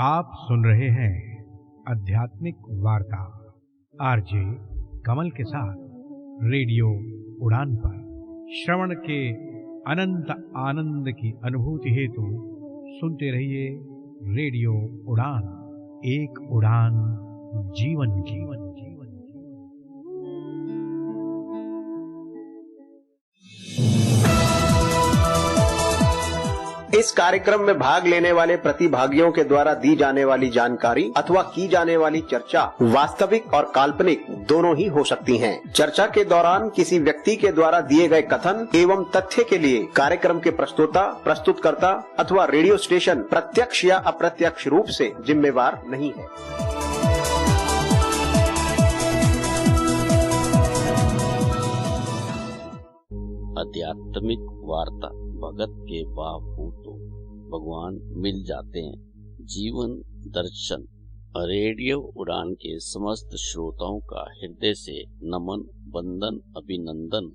आप सुन रहे हैं आध्यात्मिक वार्ता आरजे कमल के साथ रेडियो उड़ान पर। श्रवण के अनंत आनंद की अनुभूति हेतु सुनते रहिए रेडियो उड़ान। एक उड़ान जीवन की। इस कार्यक्रम में भाग लेने वाले प्रतिभागियों के द्वारा दी जाने वाली जानकारी अथवा की जाने वाली चर्चा वास्तविक और काल्पनिक दोनों ही हो सकती हैं। चर्चा के दौरान किसी व्यक्ति के द्वारा दिए गए कथन एवं तथ्य के लिए कार्यक्रम के प्रस्तोता, प्रस्तुतकर्ता अथवा रेडियो स्टेशन प्रत्यक्ष या अप्रत्यक्ष रूप से जिम्मेवार नहीं है। आध्यात्मिक वार्ता भगत के बावजूद भगवान मिल जाते हैं। जीवन दर्शन। रेडियो उड़ान के समस्त श्रोताओं का हृदय से नमन, वंदन, अभिनंदन।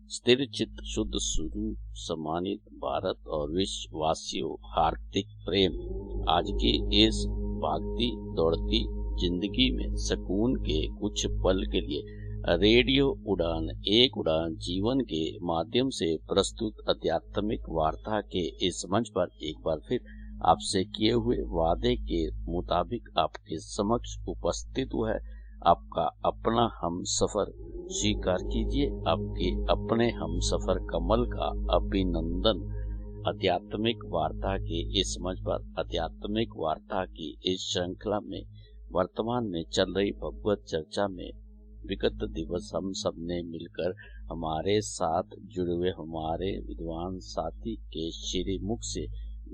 स्थिर चित्त, शुद्ध स्वरूप, सम्मानित भारत और विश्ववासियों, हार्दिक प्रेम। आज की इस भागती दौड़ती जिंदगी में सुकून के कुछ पल के लिए रेडियो उड़ान, एक उड़ान जीवन के माध्यम से प्रस्तुत आध्यात्मिक वार्ता के इस मंच पर एक बार फिर आपसे किए हुए वादे के मुताबिक आपके समक्ष उपस्थित हुआ है आपका अपना हम सफर। स्वीकार कीजिए आपके अपने हम सफर कमल का अभिनंदन। आध्यात्मिक वार्ता के इस मंच पर आध्यात्मिक वार्ता की इस श्रृंखला में वर्तमान में चल रही भगवत चर्चा में विगत दिवस हम सब ने मिलकर हमारे साथ जुड़े हुए हमारे विद्वान साथी के श्रीमुख से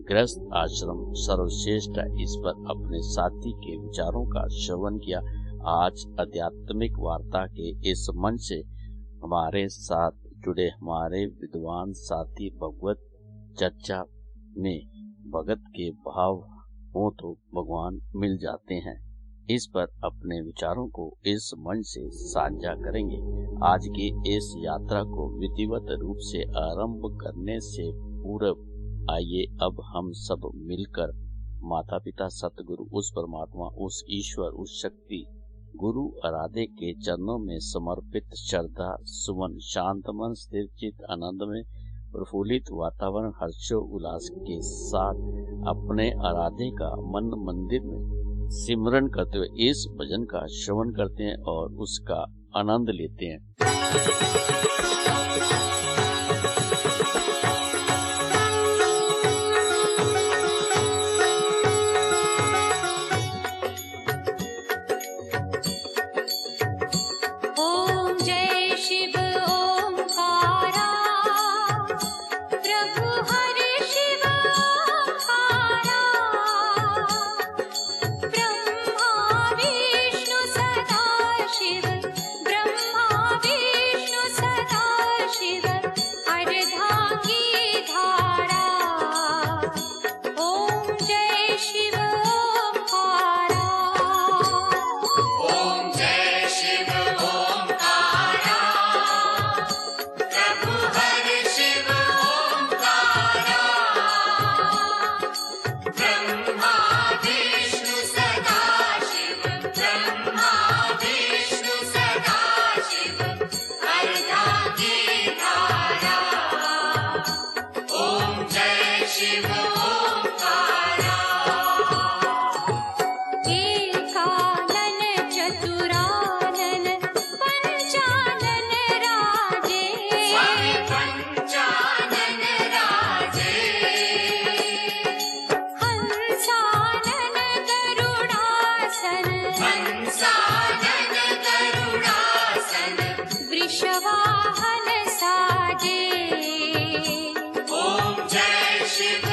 गृहस्थ आश्रम सर्वश्रेष्ठ इस पर अपने साथी के विचारों का श्रवण किया। आज आध्यात्मिक वार्ता के इस मंच से हमारे साथ जुड़े हमारे विद्वान साथी भगवत चर्चा में भगत के भाव हो तो भगवान मिल जाते हैं, इस पर अपने विचारों को इस मंच से साझा करेंगे। आज की इस यात्रा को विधिवत रूप से आरंभ करने से पूर्व आइए अब हम सब मिलकर माता पिता सतगुरु, उस परमात्मा, उस ईश्वर, उस शक्ति गुरु आराध्य के चरणों में समर्पित श्रद्धा सुमन, शांत मन, स्थिर चित्त, आनंद में प्रफुल्लित वातावरण, हर्षो उल्लास के साथ अपने आराध्य का मन मंदिर में सिमरन करते हुए इस भजन का श्रवण करते हैं और उसका आनंद लेते हैं। वृषवाहन साजे। ओम जय शिव।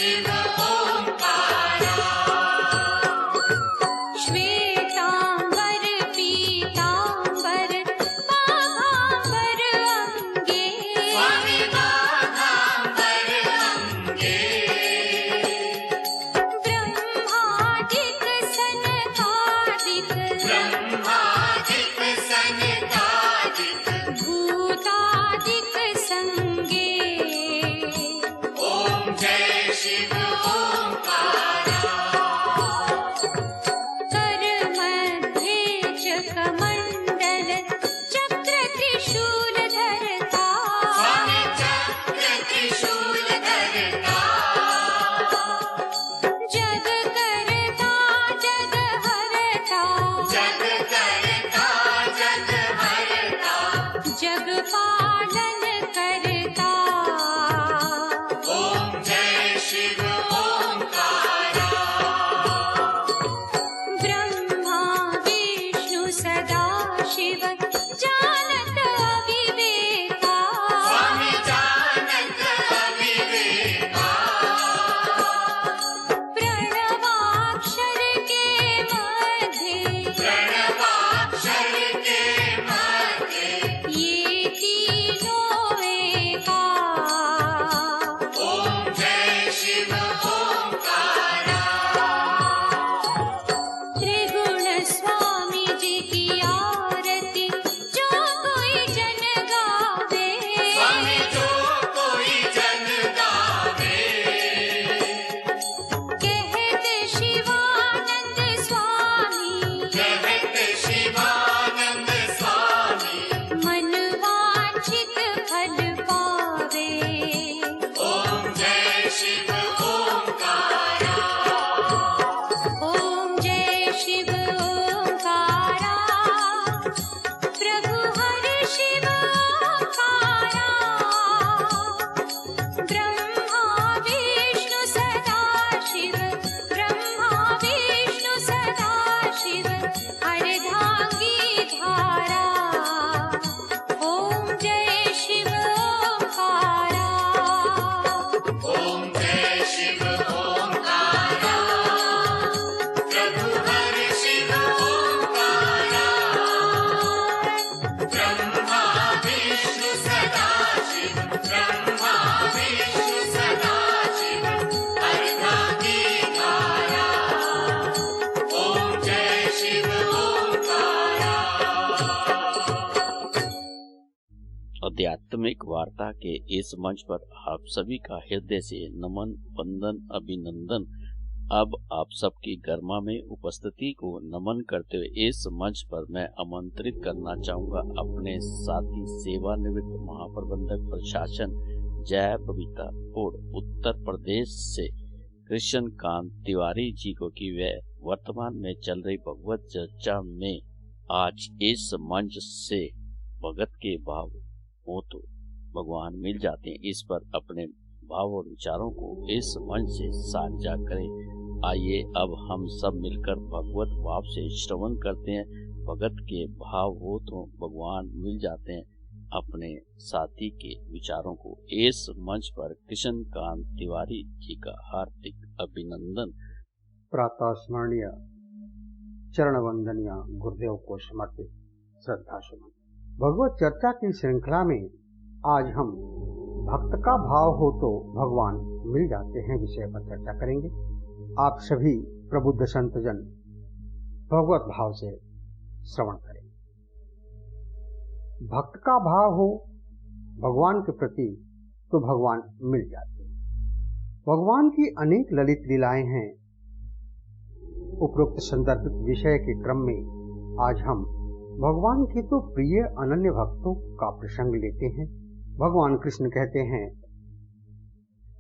शिव ओंकारा। श्वेतांबर पीतांबर बाघांबर अंगे, स्वामी बाघांबर अंगे। ब्रह्मादिक सनकादिक, ब्रह्मादिक सनकादिक, भूतादिक संगे। ओम जय शिव ओंकारा। कर मध्ये चक्रमंडल चक्र त्रिशूल धरता, स्वामी चक्र त्रिशूल धरता। जग करता जग हरता, जग करता जग हरता, जग पालन करता। ओम जय शिव ओंकारा। ब्रह्मा विष्णु सदा शिव जानत अविवेका, स्वामी जानत अविवेका। प्रणवाक्षर के मध्य, प्रणवाक्षर के मध्य, ये तीनों एका। ओम जय शिव ओंकारा। त्रिगुण स्वामी जी की आरती जो कोई जन गावे, स्वामी जो कोई जन गावे। कहते शिवानंद स्वामी, कहते शिवानंद स्वामी, मन वांछित फल पावे। ओम जय शिव ओंकारा। ओम जय शिव ओंकारा। प्रभु हरि शिव ओंकारा। ब्रह्मा विष्णु सदा शिव, ब्रह्मा विष्णु सदा शिव, अर्धांगी धारा। ओम जय शिव ओंकारा। ओम जय शिव ओंकारा। प्रभु हरि शिव ओंकारा। ब्रह्मा विष्णु सदा शिव, ब्रह्मा विष्णु सदा शिव, अर्धांगी धारा। ओम जय शिव ओंकारा। आध्यात्मिक वार्ता के इस मंच पर आप सभी का हृदय से नमन, वंदन, अभिनंदन। अब आप सबकी गरिमा में उपस्थिति को नमन करते हुए इस मंच पर मैं आमंत्रित करना चाहूंगा अपने साथी सेवानिवृत्त महाप्रबंधक प्रशासन जय बबीता और उत्तर प्रदेश से कृष्ण कांत तिवारी जी को कि वे वर्तमान में चल रही भगवत चर्चा में आज इस मंच से भगत के भाव हो तो भगवान मिल जाते हैं, इस पर अपने भाव और विचारों को इस मंच से साझा करें। आइए अब हम सब मिलकर भगवत भाव से श्रवण करते हैं। भगत के भाव हो तो भगवान मिल जाते हैं, अपने साथी के विचारों को इस मंच पर कृष्ण कांत तिवारी जी का हार्दिक अभिनंदन। प्रातः स्मरणीय चरण वंदनीय गुरुदेव को समर्पित श्रद्धा सुमन। भगवत चर्चा की श्रृंखला में आज हम भक्त का भाव हो तो भगवान मिल जाते हैं विषय पर चर्चा करेंगे। आप सभी प्रबुद्ध संतजन भगवत भाव से श्रवण करें। भक्त का भाव हो भगवान के प्रति तो भगवान मिल जाते हैं। भगवान की अनेक ललित लीलाएं हैं। उपरोक्त संदर्भित विषय के क्रम में आज हम भगवान के तो प्रिय अनन्य भक्तों का प्रसंग लेते हैं। भगवान कृष्ण कहते हैं,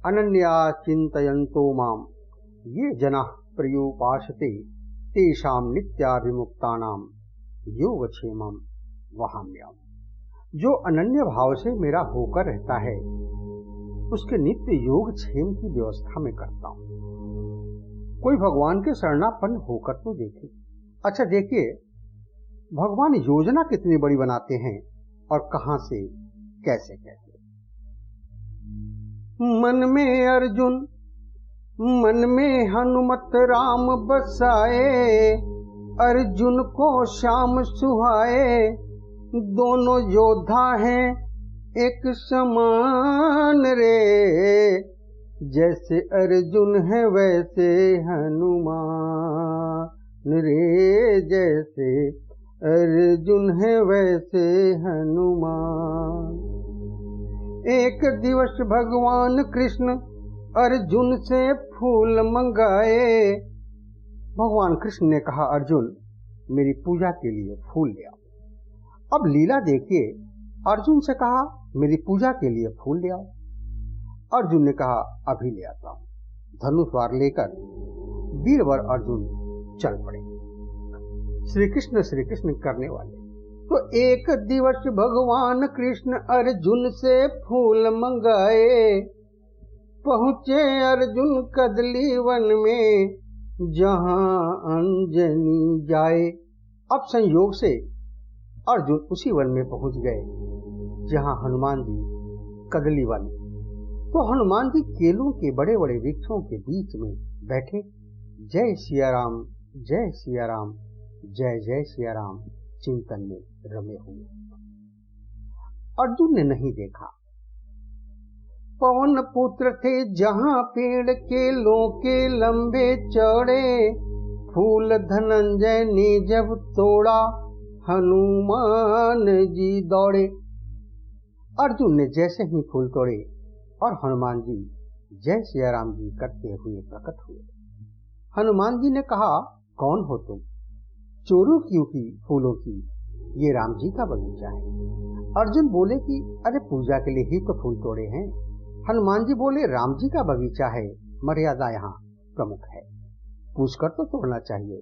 अनन्या चिंतयन्तो माम ये जनाः पर्युपासते तेषां नित्याभिमुक्तानां योगक्षेमं वहाम्यहम्। जो अनन्य भाव से मेरा होकर रहता है उसके नित्य योगक्षेम की व्यवस्था में करता हूं। कोई भगवान के शरणापन्न होकर तो देखे। अच्छा देखिए, भगवान योजना कितनी बड़ी बनाते हैं और कहां से कैसे कहते। मन में अर्जुन मन में हनुमत राम बसाए, अर्जुन को श्याम सुहाए। दोनों योद्धा हैं एक समान रे, जैसे अर्जुन है वैसे हनुमान रे, जैसे अर्जुन है वैसे हनुमान। एक दिवस भगवान कृष्ण अर्जुन से फूल मंगाए। भगवान कृष्ण ने कहा, अर्जुन मेरी पूजा के लिए फूल ले आओ। अब लीला देखिए, अर्जुन से कहा मेरी पूजा के लिए फूल ले आओ। अर्जुन ने कहा अभी ले आता हूं। धनुष लेकर वीरवर अर्जुन चल पड़े, श्री कृष्ण करने वाले। तो एक दिवस भगवान कृष्ण अर्जुन से फूल मंगाए। पहुंचे अर्जुन कदली वन में, जहां अंजनी जाए। अब संयोग से अर्जुन उसी वन में पहुंच गए जहां हनुमान जी कदली वन। तो हनुमान जी केलों के बड़े बड़े वृक्षों के बीच में बैठे, जय सिया राम जय सिया राम जय जय सिया राम चिंतन में रमे हुए। अर्जुन ने नहीं देखा। पवन पुत्र थे जहां पेड़ केलों के लंबे चौड़े, फूल धनंजय ने जब तोड़ा हनुमान जी दौड़े। अर्जुन ने जैसे ही फूल तोड़े और हनुमान जी जय सिया राम जी करते हुए प्रकट हुए। हनुमान जी ने कहा, कौन हो तुम? चोरी क्यों की फूलों की? ये राम जी का बगीचा है। अर्जुन बोले कि अरे पूजा के लिए ही तो फूल तोड़े हैं। हनुमान जी बोले, राम जी का बगीचा है, मर्यादा यहाँ प्रमुख है, पूछकर तो तोड़ना चाहिए।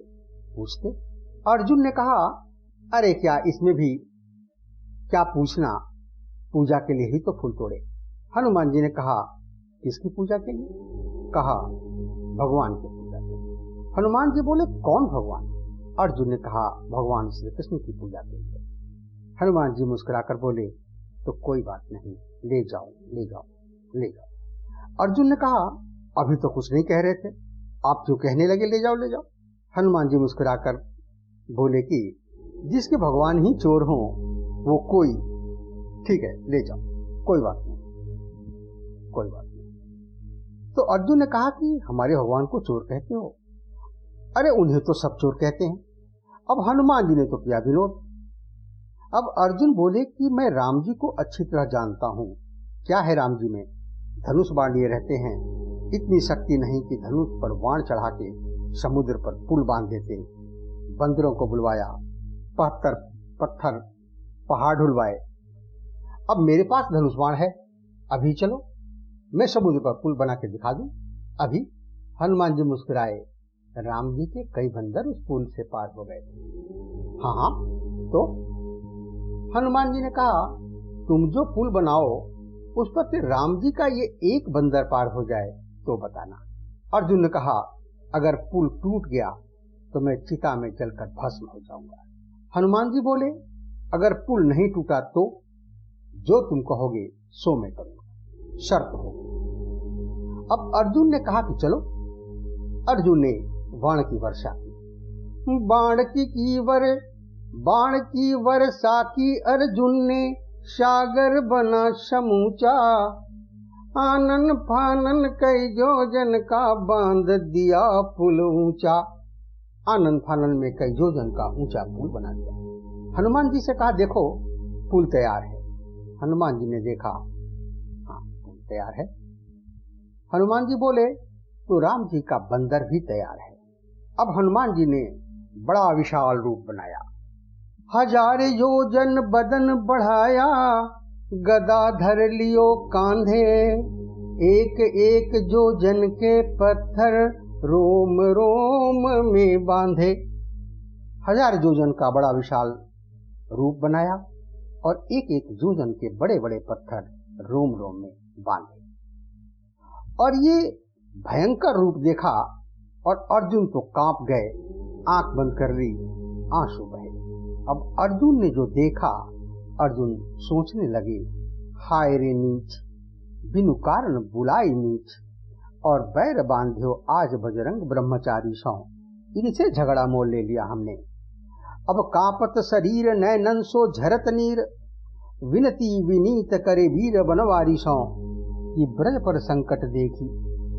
पूछते। अर्जुन ने कहा, अरे क्या इसमें भी क्या पूछना, पूजा के लिए ही तो फूल तोड़े। हनुमान जी ने कहा, किसकी पूजा के लिए? कहा, भगवान की पूजा के लिए। हनुमान जी बोले, कौन भगवान? अर्जुन ने कहा, भगवान श्री कृष्ण की पूजा के लिए। हनुमान जी मुस्कुराकर बोले, तो कोई बात नहीं, ले जाओ ले जाओ ले जाओ। अर्जुन ने कहा, अभी तो कुछ नहीं कह रहे थे, आप जो कहने लगे ले जाओ ले जाओ। हनुमान जी मुस्कुराकर बोले कि जिसके भगवान ही चोर हो वो कोई, ठीक है ले जाओ, कोई बात नहीं कोई बात नहीं। तो अर्जुन ने कहा कि हमारे भगवान को चोर कहते हो? अरे उन्हें तो सब चोर कहते हैं। अब हनुमान जी ने तो किया विनोद। अब अर्जुन बोले कि मैं राम जी को अच्छी तरह जानता हूं। क्या है राम जी में? धनुष बाण लिए रहते हैं, इतनी शक्ति नहीं कि धनुष पर बाण चढ़ा के समुद्र पर पुल बांध देते। बंदरों को बुलवाया, पत्थर पहाड़ ढुलवाए। अब मेरे पास धनुष बाण है, अभी चलो मैं समुद्र पर पुल बना के दिखा दूं। अभी हनुमान जी मुस्कुराए। राम जी के कई बंदर उस पुल से पार हो गए। हाँ तो हनुमान जी ने कहा, तुम जो पुल बनाओ उस पर से राम जी का ये एक बंदर पार हो जाए तो बताना। अर्जुन ने कहा, अगर पुल टूट गया तो मैं चिता में जलकर भस्म हो जाऊंगा। हनुमान जी बोले, अगर पुल नहीं टूटा तो जो तुम कहोगे सो मैं करूंगा, शर्त होगी। अब अर्जुन ने कहा कि चलो। अर्जुन ने बाण की वर्षा की। बाण की वर्षा की अर्जुन ने, सागर बना समूचा। आनन फानन कई योजन का बांध दिया पुल ऊंचा। आनन फानन में कई योजन का ऊंचा पुल बना दिया। हनुमान जी से कहा, देखो पुल तैयार है। हनुमान जी ने देखा, हाँ पुल तैयार है। हनुमान जी बोले, तो राम जी का बंदर भी तैयार है। अब हनुमान जी ने बड़ा विशाल रूप बनाया, 1000 योजन बदन बढ़ाया, गदा धर लियो कांधे, एक एक योजन के पत्थर रोम रोम में बांधे। 1000 योजन का बड़ा विशाल रूप बनाया और एक एक योजन के बड़े बड़े पत्थर रोम रोम में बांधे। और ये भयंकर रूप देखा और अर्जुन तो कांप गए, आंख बंद कर ली, आंसू बहे। अब अर्जुन ने जो देखा, अर्जुन सोचने लगे, हाय रे नीच, बिनु कारण बुलाई नीच, और बैर बांध्यो आज बजरंग ब्रह्मचारी सौ। इनसे झगड़ा मोल ले लिया हमने। अब कांपत शरीर नैनन सो झरत नीर, विनती विनीत करे वीर बनवारी सौ। कि ब्रज पर संकट देखी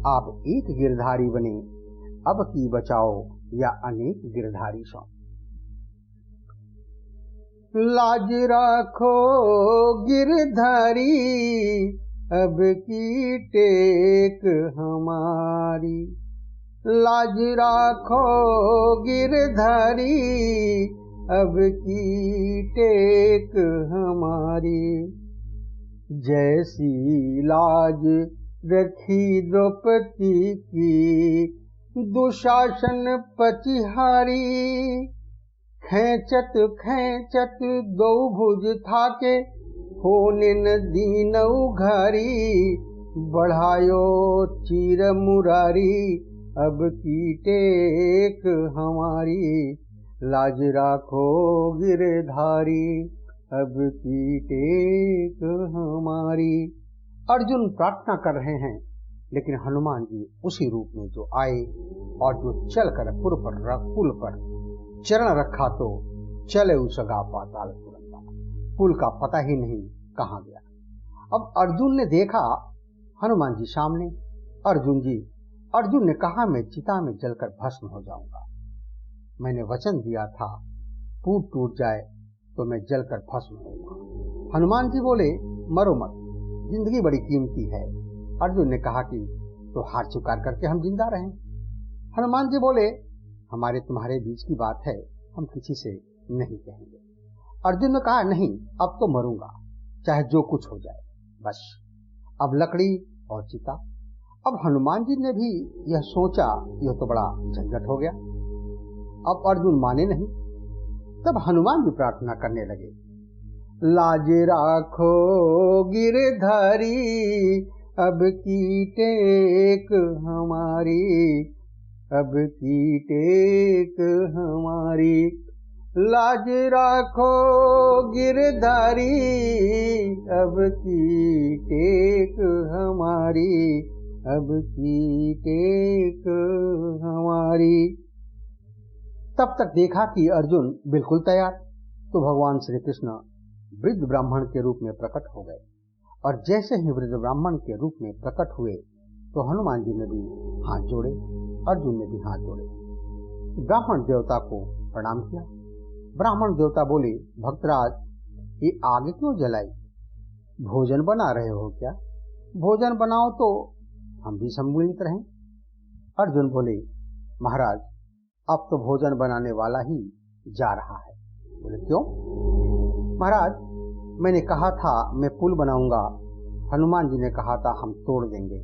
आप एक गिरधारी बने, अब की बचाओ या अनेक गिरधारी सौ। लाज राखो गिरधारी अब की टेक हमारी, लाज राखो गिरधारी अब की टेक हमारी। जैसी लाज रखी द्रौपदी की दुशासन पचिहारी, खेचत खेचत दो भुज थाके होने न दीन उघारी। बढ़ायो चीर मुरारी अब की टेक हमारी, लाज राखो गिरधारी अब की टेक हमारी। अर्जुन प्रार्थना कर रहे हैं, लेकिन हनुमान जी उसी रूप में जो आए और जो चलकर पुल पर चरण रखा तो चले उसगा पाताल तुरंता। पुल का पता ही नहीं कहाँ गया। अब अर्जुन ने देखा हनुमान जी सामने। अर्जुन ने कहा मैं चिता में जलकर भस्म हो जाऊंगा। मैंने वचन दिया था पूत टूट जाए तो मैं जलकर भस्म होऊंगा। हनुमान जी बोले मरो मत, जिंदगी बड़ी कीमती है। अर्जुन ने कहा कि तो हाथ स्वीकार करके हम जिंदा रहें। हनुमान जी बोले हमारे तुम्हारे बीच की बात है, हम किसी से नहीं कहेंगे। अर्जुन ने कहा नहीं, अब तो मरूंगा, चाहे जो कुछ हो जाए, बस अब लकड़ी और चिता। अब हनुमान जी ने भी यह सोचा यह तो बड़ा झंझट हो गया। अब अर्जुन माने नहीं। तब हनुमान जी प्रार्थना करने लगे, लाज राखो गिरधारी अब की टेक हमारी, अब की टेक हमारी। लाज राखो गिरधारी अब की टेक हमारी, अब की टेक हमारी। तब तक देखा कि अर्जुन बिल्कुल तैयार। तो भगवान श्री कृष्ण वृद्ध ब्राह्मण के रूप में प्रकट हो गए, और जैसे ही वृद्ध ब्राह्मण के रूप में प्रकट हुए तो हनुमान जी ने भी हाथ जोड़े, अर्जुन ने भी हाथ जोड़े, ब्राह्मण देवता को प्रणाम किया। ब्राह्मण देवता बोले भक्तराज ये आग क्यों जलाई, भोजन बना रहे हो क्या? भोजन बनाओ तो हम भी सम्मिलित रहें। अर्जुन बोले महाराज अब तो भोजन बनाने वाला ही जा रहा है। बोले क्यों? महाराज मैंने कहा था मैं पुल बनाऊंगा, हनुमान जी ने कहा था हम तोड़ देंगे,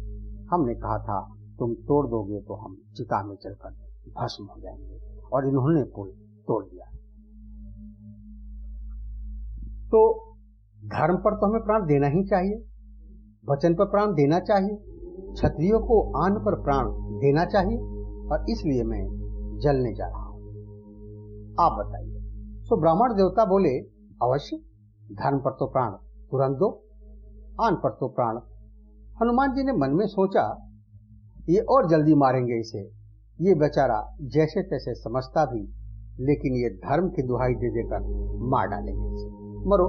हमने कहा था तुम तोड़ दोगे तो हम चिता में चलकर भस्म हो जाएंगे, और इन्होंने पुल तोड़ दिया। तो धर्म पर तो हमें प्राण देना ही चाहिए, वचन पर प्राण देना चाहिए, क्षत्रियों को अन्न पर प्राण देना चाहिए, और इसलिए मैं जलने जा रहा हूं। आप बताइए। तो ब्राह्मण देवता बोले अवश्य, धर्म पर तो प्राण तुरंत दो, अन्न पर तो प्राण। हनुमान जी ने मन में सोचा ये और जल्दी मारेंगे इसे, ये बेचारा जैसे तैसे समझता भी, लेकिन ये धर्म की दुहाई दे देकर मार डालेंगे इसे, मरो।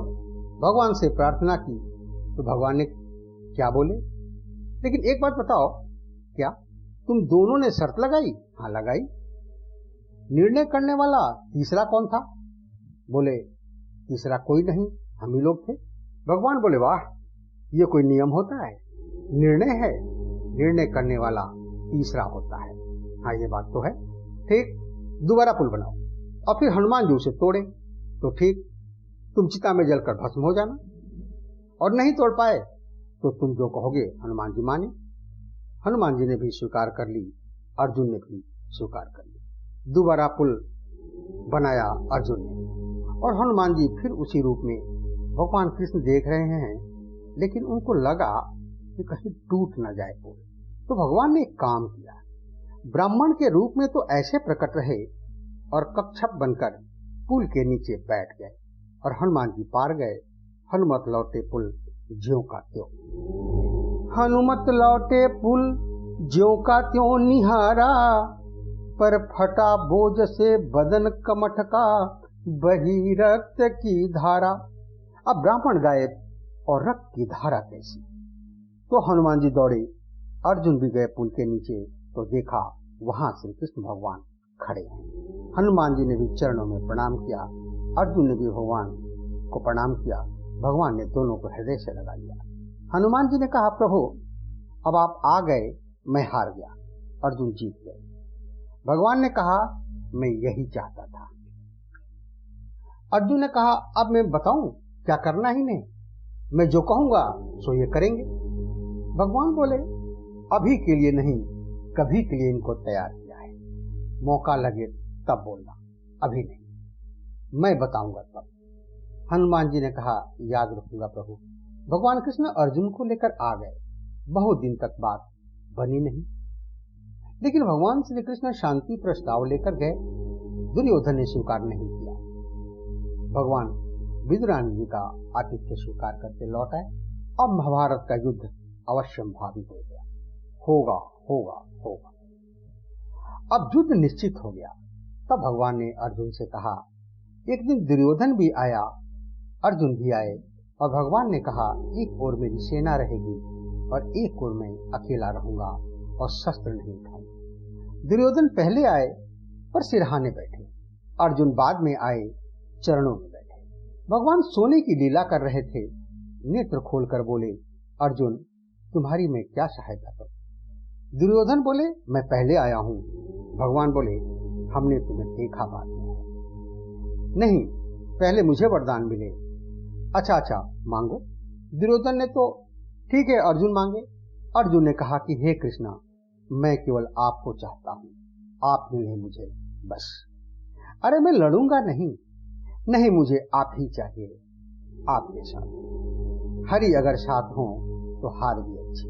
भगवान से प्रार्थना की तो भगवान ने क्या बोले, लेकिन एक बात बताओ, क्या तुम दोनों ने शर्त लगाई? हाँ लगाई। निर्णय करने वाला तीसरा कौन था? बोले तीसरा कोई नहीं, हम ही लोग थे। भगवान बोले वाह, ये कोई नियम होता है? निर्णय है, निर्णय करने वाला तीसरा होता है। हाँ ये बात तो है। ठीक, दोबारा पुल बनाओ। और फिर हनुमान जी उसे तोड़े तो ठीक, तुम चिता में जलकर भस्म हो जाना, और नहीं तोड़ पाए तो तुम जो कहोगे हनुमान जी माने। हनुमान जी ने भी स्वीकार कर ली, अर्जुन ने भी स्वीकार कर ली। दोबारा पुल बनाया अर्जुन ने, और हनुमान जी फिर उसी रूप में। भगवान कृष्ण देख रहे हैं, लेकिन उनको लगा कि कहीं टूट न जाए पुल। तो भगवान ने एक काम किया, ब्राह्मण के रूप में तो ऐसे प्रकट रहे और कच्छप बनकर पुल के नीचे बैठ गए, और हनुमान जी पार गए। हनुमत लौटे पुल ज्यों का त्यों। हनुमत लौटे पुल ज्यों का त्यों निहारा, पर फटा बोझ से बदन कमठ का, बही रक्त की धारा। अब ब्राह्मण गायब और रक्त की धारा कैसी? तो हनुमान जी दौड़े, अर्जुन भी गए पुल के नीचे, तो देखा वहां श्री कृष्ण भगवान खड़े हैं। हनुमान जी ने भी चरणों में प्रणाम किया, अर्जुन ने भी भगवान को प्रणाम किया। भगवान ने दोनों को हृदय से लगा लिया। हनुमान जी ने कहा, प्रभु अब आप आ गए, मैं हार गया, अर्जुन जीत गए। भगवान ने कहा, मैं यही चाहता था। अर्जुन ने कहा, अब मैं बताऊं क्या करना ही नहीं, मैं जो कहूंगा सो ये करेंगे। भगवान बोले, अभी के लिए नहीं, कभी के लिए इनको तैयार किया है, मौका लगे तब बोलना, अभी नहीं, मैं बताऊंगा तब। हनुमान जी ने कहा, याद रखूंगा प्रभु। भगवान कृष्ण अर्जुन को लेकर आ गए। बहुत दिन तक बात बनी नहीं, लेकिन भगवान श्री कृष्ण शांति प्रस्ताव लेकर गए। दुर्योधन ने स्वीकार नहीं किया। भगवान विदुरानी जी का आतिथ्य स्वीकार करके लौट आए और महाभारत का युद्ध अवश्यंभावी हो गया। होगा होगा होगा। अब युद्ध निश्चित हो गया। तब भगवान ने अर्जुन से कहा, एक दिन दुर्योधन भी आया, अर्जुन भी आए, और भगवान ने कहा, एक ओर मेरी सेना रहेगी और एक ओर मैं अकेला रहूंगा और शस्त्र नहीं उठाऊंगा। दुर्योधन पहले आए पर सिरहाने बैठे, अर्जुन बाद में आए चरणों में बैठे। भगवान सोने की लीला कर रहे थे। नेत्र खोलकर बोले, अर्जुन तुम्हारी मैं क्या सहायता करूं? दुर्योधन बोले, मैं पहले आया हूं। भगवान बोले, हमने तुम्हें देखा बाद में, नहीं पहले मुझे वरदान मिले। अच्छा मांगो। दुर्योधन ने तो ठीक है अर्जुन मांगे। अर्जुन ने कहा कि हे कृष्णा, मैं केवल आपको चाहता हूं, आप मिले मुझे बस। अरे मैं लड़ूंगा नहीं, नहीं मुझे आप ही चाहिए, आपके साथ। हरि अगर साथ हो तो हार भी अच्छी।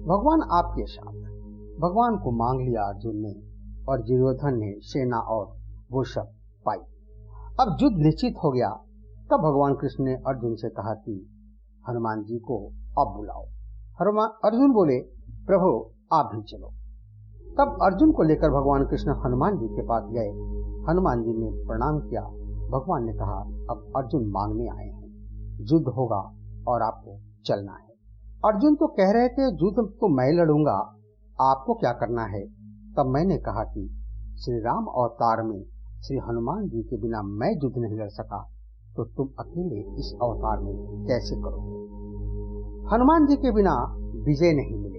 भगवान आपके साथ। भगवान को मांग लिया अर्जुन ने, और दुर्योधन ने सेना और वो सब पाई। अब युद्ध निश्चित हो गया। तब भगवान कृष्ण ने अर्जुन से कहा कि हनुमान जी को अब बुलाओ। अर्जुन बोले, प्रभु आप भी चलो। तब अर्जुन को लेकर भगवान कृष्ण हनुमान जी के पास गए। हनुमान जी ने प्रणाम किया। भगवान ने कहा, अब अर्जुन मांगने आए हैं, युद्ध होगा और आपको चलना है। अर्जुन तो कह रहे थे युद्ध तो मैं लड़ूंगा, आपको क्या करना है? तब मैंने कहा कि श्री राम अवतार में श्री हनुमान जी के बिना मैं युद्ध नहीं लड़ सका, तो तुम अकेले इस अवतार में कैसे करोगे? हनुमान जी के बिना विजय नहीं मिलेगी।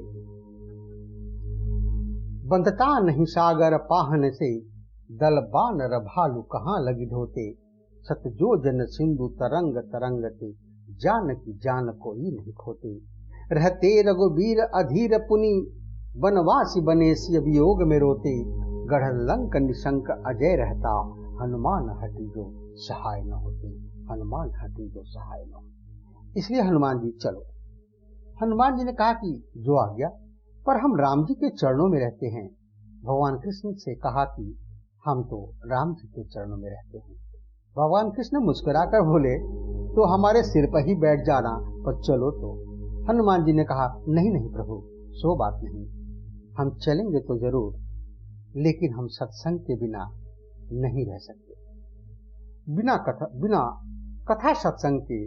बंधता नहीं सागर पाहन से, दल बानर भालू कहाँ लगी ढोते। सतजो जन सिंधु तरंग तरंगते, जान की जान कोई नहीं खोते। रहते रघुबीर अधीर पुनि, वनवासी बने सी अभियोग में रोते। गढ़ लंक निशंक अजय रहता, हनुमान हटी जो सहाय न होते। हनुमान हटी जो सहाय न होते। इसलिए हनुमान जी चलो। हनुमान जी ने कहा कि जो आ गया, पर हम राम जी के चरणों में रहते हैं। भगवान कृष्ण से कहा कि हम तो राम जी के चरणों में रहते हैं। भगवान कृष्ण मुस्कुराकर बोले, तो हमारे सिर पर ही बैठ जाना, पर चलो तो। हनुमान जी ने कहा, नहीं नहीं प्रभु, सो बात नहीं, हम चलेंगे तो जरूर, लेकिन हम सत्संग के बिना नहीं रह सकते। बिना कथा सत्संग के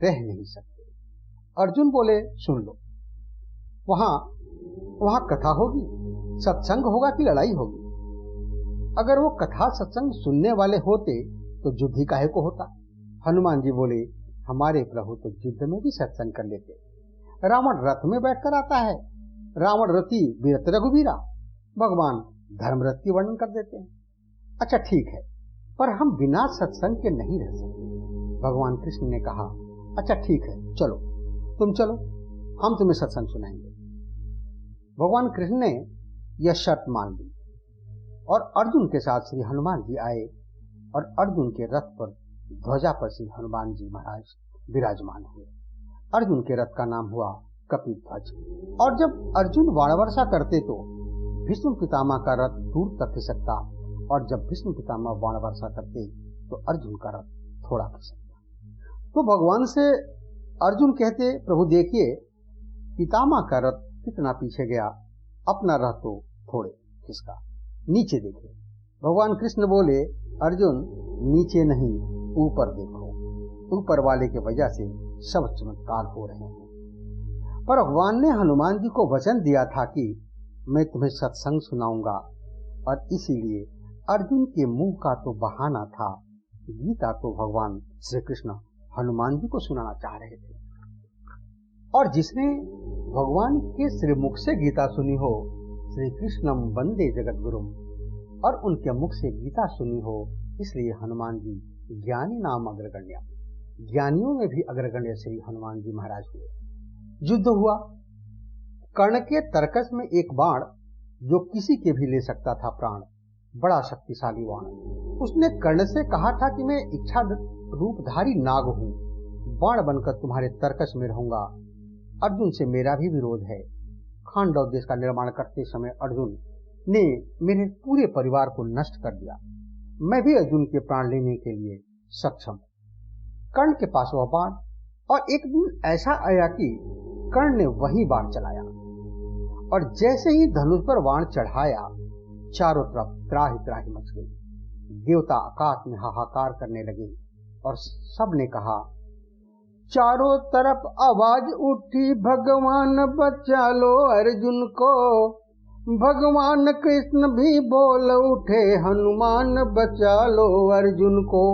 रह नहीं सकते। अर्जुन बोले, सुन लो, वहां कथा होगी, सत्संग होगा कि लड़ाई होगी? अगर वो कथा सत्संग सुनने वाले होते तो युद्ध ही काहे को होता? हनुमान जी बोले, हमारे प्रभु तो युद्ध में भी सत्संग कर लेते। रावण रथ में बैठकर आता है, रावण रथी वीरत रघुवीरा। भगवान धर्मरथ की वर्णन कर देते हैं। अच्छा ठीक है, पर हम बिना सत्संग के नहीं रह सकते। भगवान कृष्ण ने कहा, अच्छा ठीक है, चलो तुम चलो, हम तुम्हें सत्संग सुनाएंगे। भगवान कृष्ण ने यह शर्त मान ली और अर्जुन के साथ श्री हनुमान जी आए और अर्जुन के रथ पर ध्वजा पर श्री हनुमान जी महाराज विराजमान हुए। अर्जुन के रथ का नाम हुआ कपिध्वज। और जब अर्जुन वाणवर्षा करते तो भीष्म पितामह का रथ दूर तक खिसकता, और जब भीष्म पितामह वाणवर्षा करते तो अर्जुन का रथ थोड़ा खिसकता। तो भगवान से अर्जुन कहते, प्रभु देखिए पितामह का रथ कितना पीछे गया, अपना रथ तो थोड़े खिसका, नीचे देखे। भगवान कृष्ण बोले, अर्जुन नीचे नहीं ऊपर देखो, ऊपर वाले के वजह से सब चमत्कार हो रहे हैं। पर भगवान ने हनुमान जी को वचन दिया था कि मैं तुम्हें सत्संग सुनाऊंगा, और इसीलिए अर्जुन के मुंह का तो बहाना था, गीता तो भगवान श्री कृष्ण हनुमान जी को सुनाना चाह रहे थे। और जिसने भगवान के श्रीमुख से गीता सुनी हो, श्री कृष्णम वंदे जगत गुरुम, और उनके मुख से गीता सुनी हो, इसलिए हनुमान जी ज्ञानी नाम अग्रगण्य, ज्ञानियों में भी अग्रगण्य श्री हनुमान जी महाराज हुए। युद्ध हुआ। कर्ण के तरकस में एक बाण जो किसी के भी ले सकता था प्राण, बड़ा शक्तिशाली बाण। उसने कर्ण से कहा था कि मैं इच्छा रूपधारी नाग हूं, बाण बनकर तुम्हारे तरकस में रहूंगा। अर्जुन से मेरा भी विरोध है। खांडव देश का निर्माण करते समय अर्जुन ने मेरे पूरे परिवार को नष्ट कर दिया। मैं भी अर्जुन के प्राण लेने के लिए सक्षम। कर्ण के पास वह बाण, और एक दिन ऐसा आया कि कर्ण ने वही बाण चलाया, और जैसे ही धनुष पर बाण चढ़ाया, चारों तरफ त्राही त्राही मच गई। देवता आकाश में हाहाकार करने लगे, और सबने कहा, चारों तरफ आवाज उठी, भगवान बचा लो अर्जुन को। भगवान कृष्ण भी बोल उठे, हनुमान बचा लो अर्जुन को।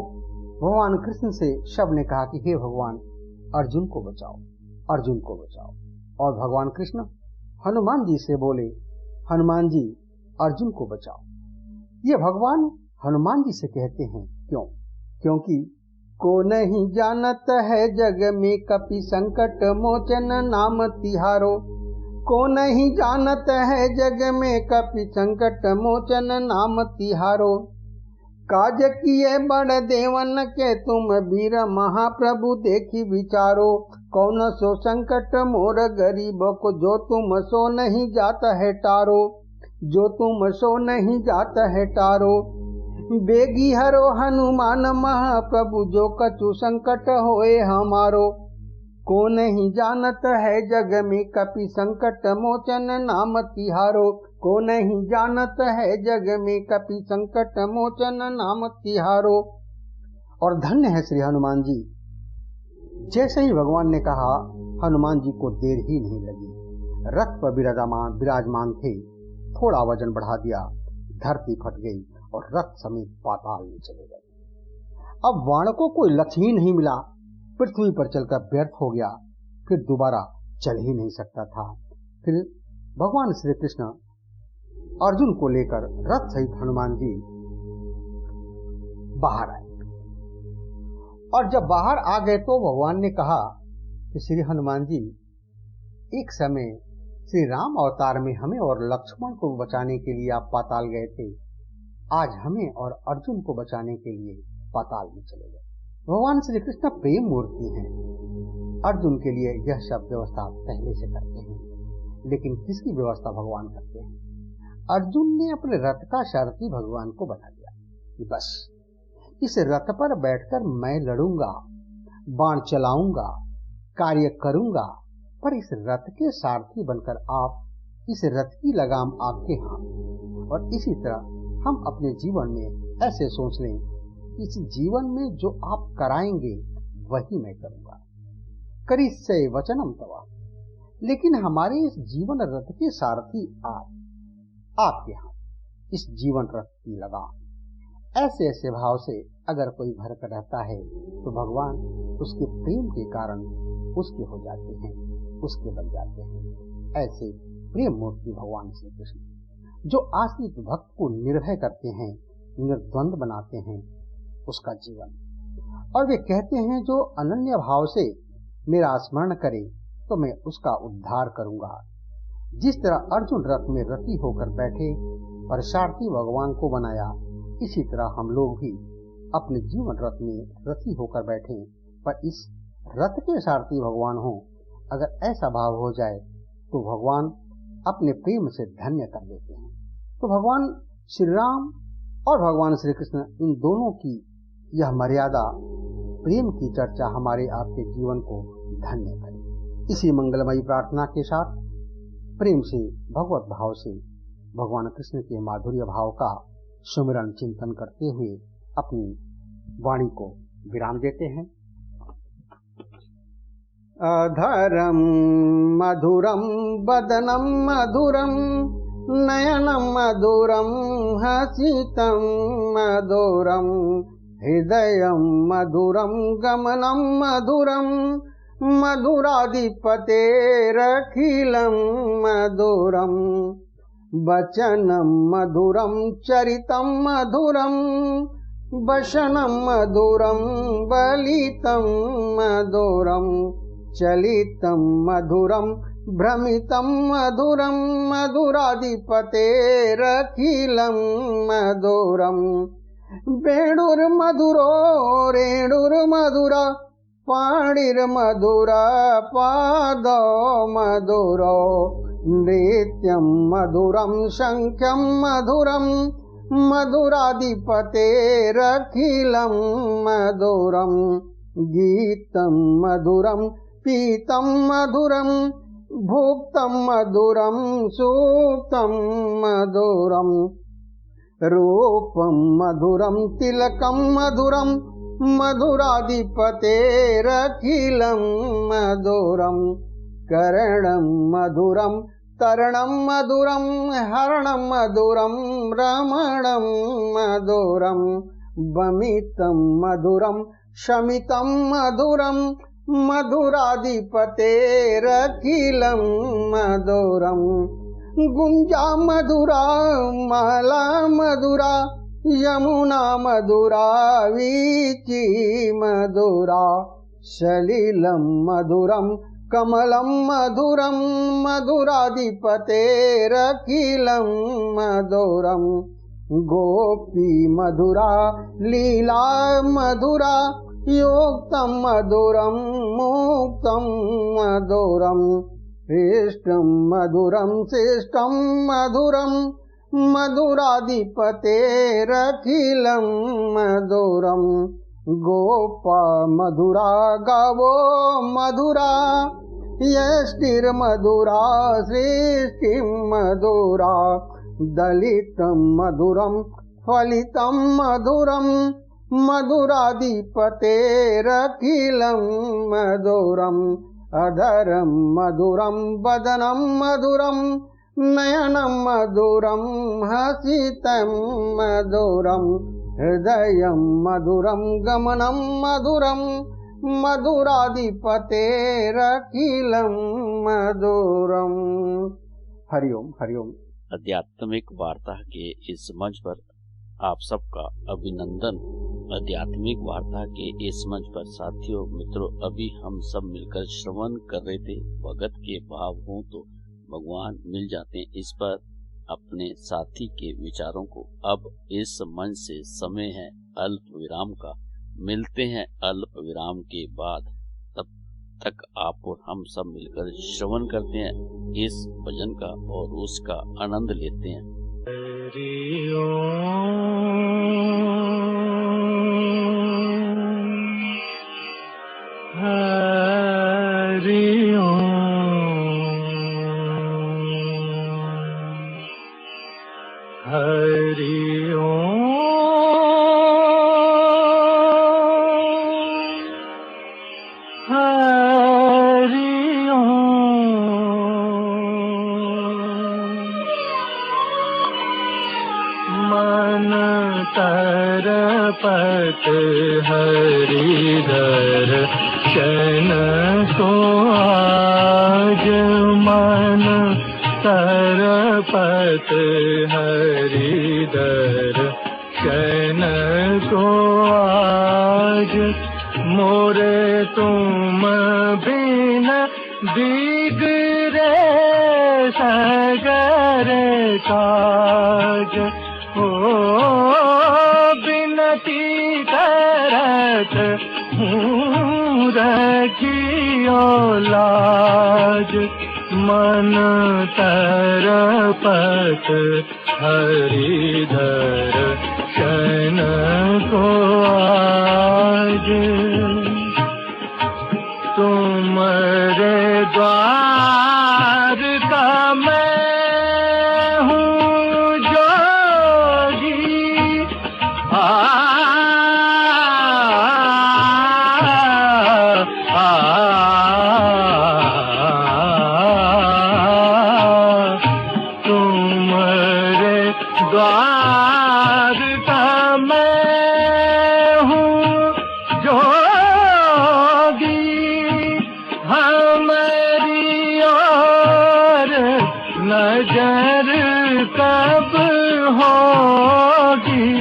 भगवान कृष्ण से सब ने कहा कि हे भगवान, अर्जुन को बचाओ, अर्जुन को बचाओ। और भगवान कृष्ण हनुमान जी से बोले, हनुमान जी अर्जुन को बचाओ। ये भगवान हनुमान जी से कहते हैं, क्यों? क्योंकि को नहीं जानत है जग में कपि संकट मोचन नाम तिहारो। को नहीं जानत है जग में कपि संकट मोचन नाम तिहारो। काज किए बड़ देवन के तुम वीर महाप्रभु देखी विचारो। कौन सो संकट मोर गरीब को, जो तुम सो नहीं जात है टारो। जो तुम सो नहीं जात है टारो। बेगी हरो हनुमान महाप्रभु, जो कछु संकट होए हमारो। को नहीं जानत है जग में कपि संकट मोचन नाम तिहारो। को नहीं जानत है जग में कपि संकट मोचन नाम तिहारो। और धन्य है श्री हनुमान जी। जैसे ही भगवान ने कहा, हनुमान जी को देर ही नहीं लगी। रथ पर विराजमान थे, थोड़ा वजन बढ़ा दिया, धरती फट गई और रथ समेत पाताल में चले गए। अब बाण को कोई लक्ष्य ही नहीं मिला, पृथ्वी पर चलकर व्यर्थ हो गया, फिर दोबारा चल ही नहीं सकता था। फिर भगवान श्री कृष्ण अर्जुन को लेकर रथ सहित हनुमान जी बाहर आए। और जब बाहर आ गए तो भगवान ने कहा कि श्री हनुमान जी, एक समय श्री राम अवतार में हमें और लक्ष्मण को बचाने के लिए आप पाताल गए थे, आज हमें और अर्जुन को बचाने के लिए पाताल में चले गए। भगवान श्री कृष्ण प्रेम मूर्ति हैं। अर्जुन के लिए यह सब व्यवस्था पहले से करते हैं, लेकिन किसकी व्यवस्था भगवान करते हैं? अर्जुन ने अपने रथ का सारथी भगवान को बता दिया कि बस इस रथ पर बैठकर मैं लड़ूंगा, बाण चलाऊंगा, कार्य करूंगा, पर इस रथ के सारथी बनकर आप, इस रथ की लगाम आपके हाथ। और इसी तरह हम अपने जीवन में ऐसे सोच लें, इस जीवन में जो आप कराएंगे वही मैं करूंगा। करिष्ये वचनम तव। लेकिन हमारे इस जीवन रथ के सारथी आपके हाथ, इस जीवन रथ की लगाम। ऐसे ऐसे भाव से अगर कोई भरकर रहता है तो भगवान उसके प्रेम के कारण उसके हो जाते हैं, उसके बन जाते हैं। ऐसे प्रेम मूर्ति भगवान श्री कृष्ण, जो आश्रित भक्त को निर्भय करते हैं, निर्द्वंद बनाते हैं उसका जीवन। और वे कहते हैं, जो अनन्य भाव से मेरा स्मरण करे तो मैं उसका उद्धार करूंगा। जिस तरह अर्जुन रथ में रथी होकर बैठे और सारथी भगवान को बनाया, इसी तरह हम लोग भी अपने जीवन रथ में रथी होकर बैठे, पर इस रथ के सारथी भगवान हो। अगर ऐसा भाव हो जाए तो भगवान अपने प्रेम से धन्य कर देते हैं। तो भगवान श्री राम और भगवान श्री कृष्ण, इन दोनों की यह मर्यादा प्रेम की चर्चा हमारे आपके जीवन को धन्य करे। इसी मंगलमयी प्रार्थना के साथ प्रेम से, भगवत भाव से भगवान कृष्ण के माधुर्य भाव का सुमिरन चिंतन करते हुए अपनी वाणी को विराम देते हैं। अधरम मधुरम वदनम मधुरम नयनम मधुरम हसितम मधुरम हृदयम मधुरम गमनम मधुरम मधुराधिपतेरखिलम मधुरम वचनम मधुरम चरितम मधुरम वशनम मधुरम बलितम मधुरम चलितम मधुरम भ्रमितम मधुरम मधुराधिपतेरखिलम मधुरम वेणुर्मधुरो रेणुर्मधुरा पाणिर्मधुरा पादो मधुरो नृत्यं मधुरं शङ्खं मधुरं मधुराधिपतेरखिलं मधुरं गीतं मधुरं पीतं मधुरं भुक्तं मधुरं सूक्तं मधुरं रूपं मधुरं तिलकं मधुरं मधुराधिपतेरखिलं मधुरं करणं मधुरं तरणं मधुरं हरणं मधुरं रमणं मधुरं वमितं मधुरं शमितं मधुरं मधुराधिपतेरखिलं मधुरं गुंजा मधुरा माला मधुरा यमुना मधुरा वीची मधुरा सलिलं मधुरं कमलं मधुरं मधुराधिपतेरखिलं मधुरं गोपी मधुरा लीला मधुरा योक्तं मधुरं मुक्तं मधुरं इष्टं मधुरं शिष्टं मधुरं मधुराधिपतेरखिलं मधुरं गोपा मधुरा गावो मधुरा यष्टिर्मधुरा सृष्टिं मधुरा दलितं मधुरं फलितं मधुरं मधुराधिपतेरखिलं मधुरम् अधरं मधुरं वदनं मधुरं नयनं मधुरं हसितं मधुरं हृदयं मधुरं गमनं मधुरं मधुराधिपतेरखिलं मधुरम्। हरिओम हरिओम। आध्यात्मिक वार्ता के इस मंच पर आप सबका अभिनंदन। आध्यात्मिक वार्ता के इस मंच पर साथियों मित्रों, अभी हम सब मिलकर श्रवण कर रहे थे भगत के भाव हों तो भगवान मिल जाते हैं। इस पर अपने साथी के विचारों को अब इस मंच से समय है अल्प विराम का। मिलते हैं अल्प विराम के बाद, तब तक आप और हम सब मिलकर श्रवण करते हैं इस भजन का और उसका आनंद लेते हैं। तरपत हरिधर शन को आज मन तरपत हरिधर शन को आज मोरे तुम बिन दिगरे सगर काज ओ बिनती करत हूँ रखियो लाज मन तरपत हरिधर शन को आज तुमरे द्वार का द्वारका मैं हूँ जोगी, हमारी और नजर कब होगी।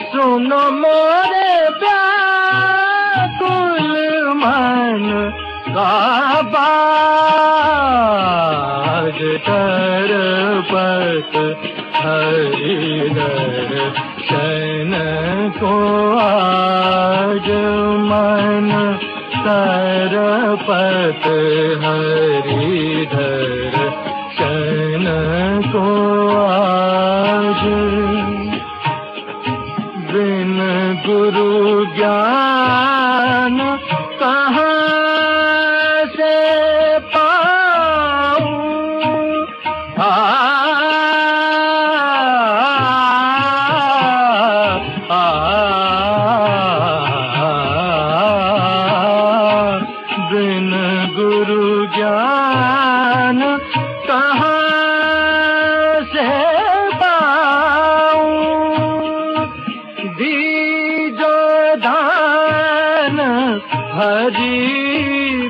सुनो मोरे व्याकुल मन का बाज, तरपत हरि दर्शन को आज मन, तरपत हरि दर्शन को आज। बिन गुरु ज्ञान कहाँ से पाऊं, बिन गुरु ज्ञान कहाँ से पाऊं। दीजो दान हरि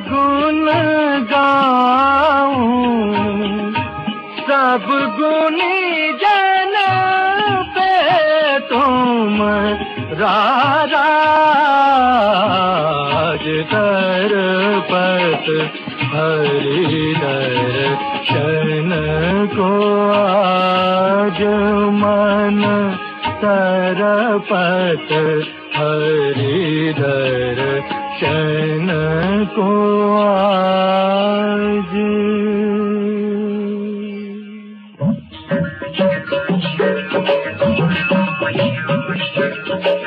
गुण गाऊं, सब गुणी जन पे तुम राज, तरपत हरि दर्शन को आज मन, तरपत हरि दर्शन को आज।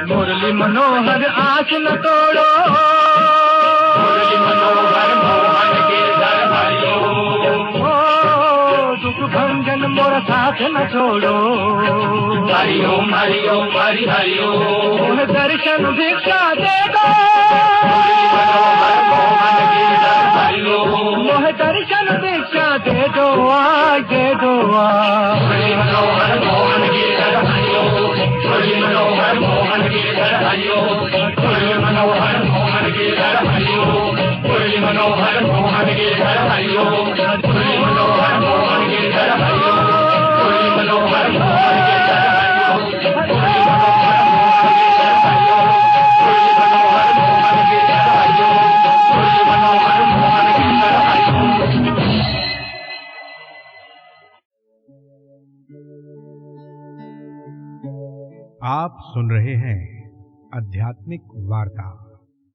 मुरली मनोहर आस न तोड़ो, मुरली मनोहर मोहन के दर हरिओ, ओ दुख भंजन मोर साथ न छोड़ो। हरिओम हरिओम हरि हरिओम, दर्शन भिक्षा दे दो, मुरली मनोहर मोहन के दर हरिओ, मोह दर्शन भिक्षा दे दो दे दो। मुरली मनोहर मोहन के दर हरिओ, मुरली मनोहर मोहन के दर हरिओ, मुरली मनोहर मोहन के दर हरिओ, मुरली मनोहर मोहन के दर हरिओ, मुरली मनोहर मोहन के दर हरिओ, मुरली मनोहर मोहन के दर हरिओ, मुरली मनोहर मोहन के दर हरिओ, मुरली मनोहर मोहन के दर हरिओ। आप सुन रहे हैं आध्यात्मिक वार्ता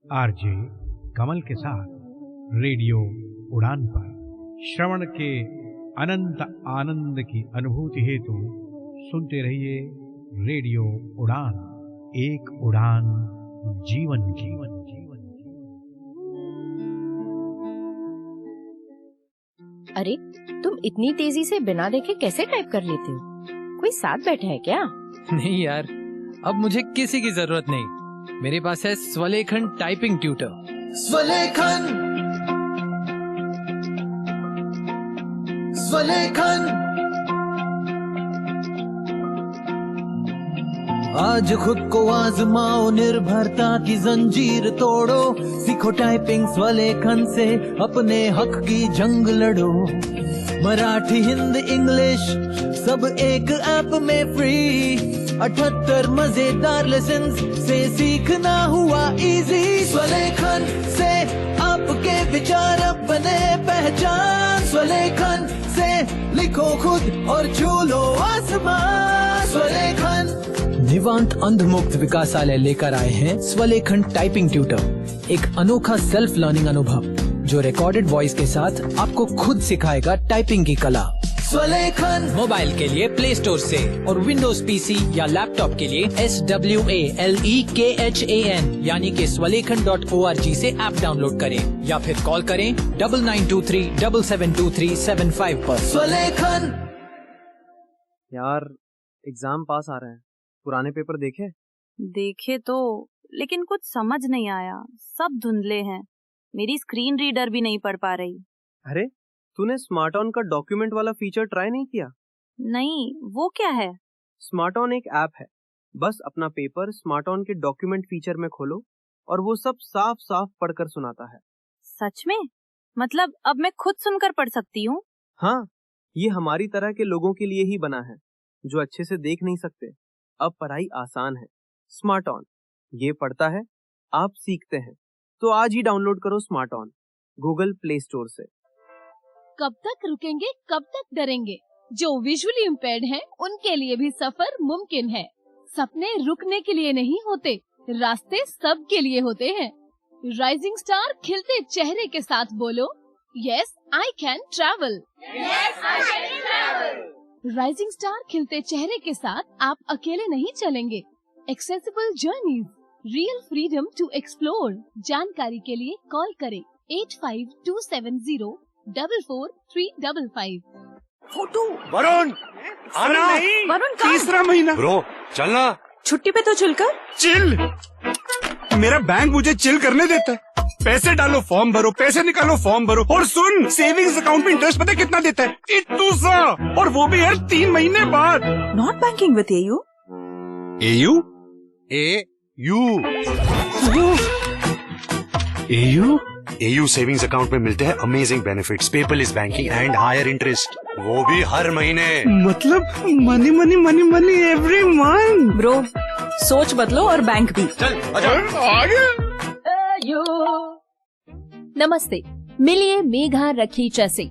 आरजे कमल के साथ रेडियो उड़ान पर। श्रवण के अनंत आनंद की अनुभूति हेतु सुनते रहिए रेडियो उड़ान, एक उड़ान जीवन जीवन जीवन। अरे तुम इतनी तेजी से बिना देखे कैसे टाइप कर लेते हो? कोई साथ बैठा है क्या? नहीं यार, अब मुझे किसी की जरूरत नहीं। मेरे पास है स्वलेखन टाइपिंग ट्यूटर। स्वलेखन, स्वलेखन। आज खुद को आजमाओ, निर्भरता की जंजीर तोड़ो, सीखो टाइपिंग स्वलेखन से, अपने हक की जंग लड़ो। मराठी, हिंदी, इंग्लिश सब एक ऐप में फ्री, 78 मजेदार लेसन से सीखना हुआ इजी। स्वलेखन से आपके विचार बने पहचान, स्वलेखन से लिखो खुद और छू लो आसमान। स्वलेखन। निवांत अंधमुक्त विकासालय लेकर आए हैं स्वलेखन टाइपिंग ट्यूटर, एक अनोखा सेल्फ लर्निंग अनुभव जो रिकॉर्डेड वॉइस के साथ आपको खुद सिखाएगा टाइपिंग की कला। स्वलेखन। मोबाइल के लिए प्ले स्टोर से और विंडोज पीसी या लैपटॉप के लिए SWALEKHAN यानी कि swalekan.org से ऐप डाउनलोड करें या फिर कॉल करें 9923772375 पर। स्वलेखन। यार एग्जाम पास आ रहे हैं, पुराने पेपर देखे तो, लेकिन कुछ समझ नहीं आया, सब धुंधले हैं। मेरी स्क्रीन रीडर भी नहीं पढ़ पा रही। अरे तूने स्मार्ट ऑन का डॉक्यूमेंट वाला फीचर ट्राई नहीं किया? नहीं, वो क्या है? स्मार्ट ऑन एक ऐप है। बस अपना पेपर स्मार्ट ऑन के डॉक्यूमेंट फीचर में खोलो और वो सब साफ साफ पढ़कर सुनाता है। सच में? मतलब अब मैं खुद सुनकर पढ़ सकती हूँ? हाँ, ये हमारी तरह के लोगों के लिए ही बना है जो अच्छे से देख नहीं सकते। अब पढ़ाई आसान है। स्मार्ट ऑन, ये पढ़ता है, आप सीखते हैं। तो आज ही डाउनलोड करो smart on Google play store से। कब तक रुकेंगे, कब तक डरेंगे? जो विजुअली इम्पेयर्ड हैं, उनके लिए भी सफर मुमकिन है। सपने रुकने के लिए नहीं होते, रास्ते सबके लिए होते हैं। राइजिंग स्टार खिलते चेहरे के साथ बोलो, yes I can travel. Rising star खिलते चेहरे के साथ आप अकेले नहीं चलेंगे। Accessible journeys, real freedom to explore. जानकारी के लिए कॉल करें 8527044355। फोटो वरुण आना। वरुण तीसरा महीना ब्रो, चलना। छुट्टी पे तो चिल। मेरा बैंक मुझे चिल करने देता है। पैसे डालो फॉर्म भरो, पैसे निकालो फॉर्म भरो। और सुन, सेविंग्स अकाउंट में इंटरेस्ट पता कितना देता है? इतना सा, और वो भी यार 3 महीने बाद। Not banking with AU. AU savings account में मिलते हैं amazing benefits, paperless banking and higher interest, वो भी हर महीने। मतलब money money money money every month. Bro, सोच बदलो और बैंक भी। चल आगे। नमस्ते, मिलिए मेघा रखीचा से।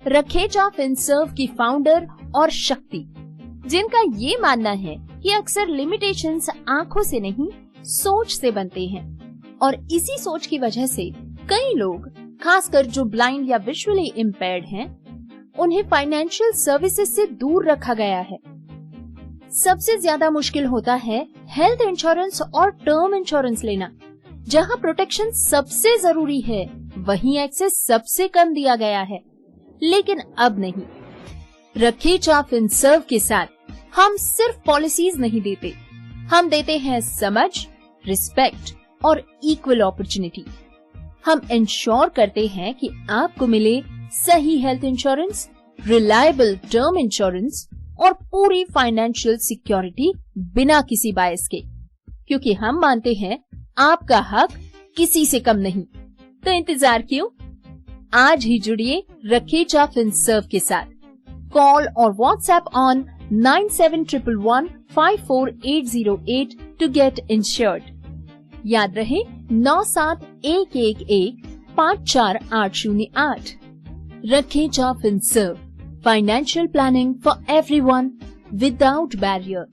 रखीचा फिनसर्व की फाउंडर और शक्ति, जिनका ये मानना है कि अक्सर लिमिटेशंस आंखों से नहीं सोच से बनते हैं, और इसी सोच की वजह से कई लोग, खासकर जो ब्लाइंड या विजुअली इम्पेयर्ड हैं, उन्हें फाइनेंशियल सर्विसेज से दूर रखा गया है। सबसे ज्यादा मुश्किल होता है हेल्थ इंश्योरेंस और टर्म इंश्योरेंस लेना। जहां प्रोटेक्शन सबसे जरूरी है, वहीं एक्सेस सबसे कम दिया गया है। लेकिन अब नहीं। रखीचा फिनसर्व के साथ हम सिर्फ पॉलिसीज नहीं देते, हम देते हैं समझ, रिस्पेक्ट और इक्वल अपॉर्चुनिटी। हम इंश्योर करते हैं कि आपको मिले सही health insurance, reliable term insurance और पूरी फाइनेंशियल सिक्योरिटी बिना किसी बायस के, क्योंकि हम मानते हैं आपका हक किसी से कम नहीं। तो इंतजार क्यों? आज ही जुड़िए रखीचा फिनसर्व के साथ। कॉल और WhatsApp on 9711154808 to get insured. याद रहे 9711154808। Rakhicha Finserv, financial planning for everyone without barrier.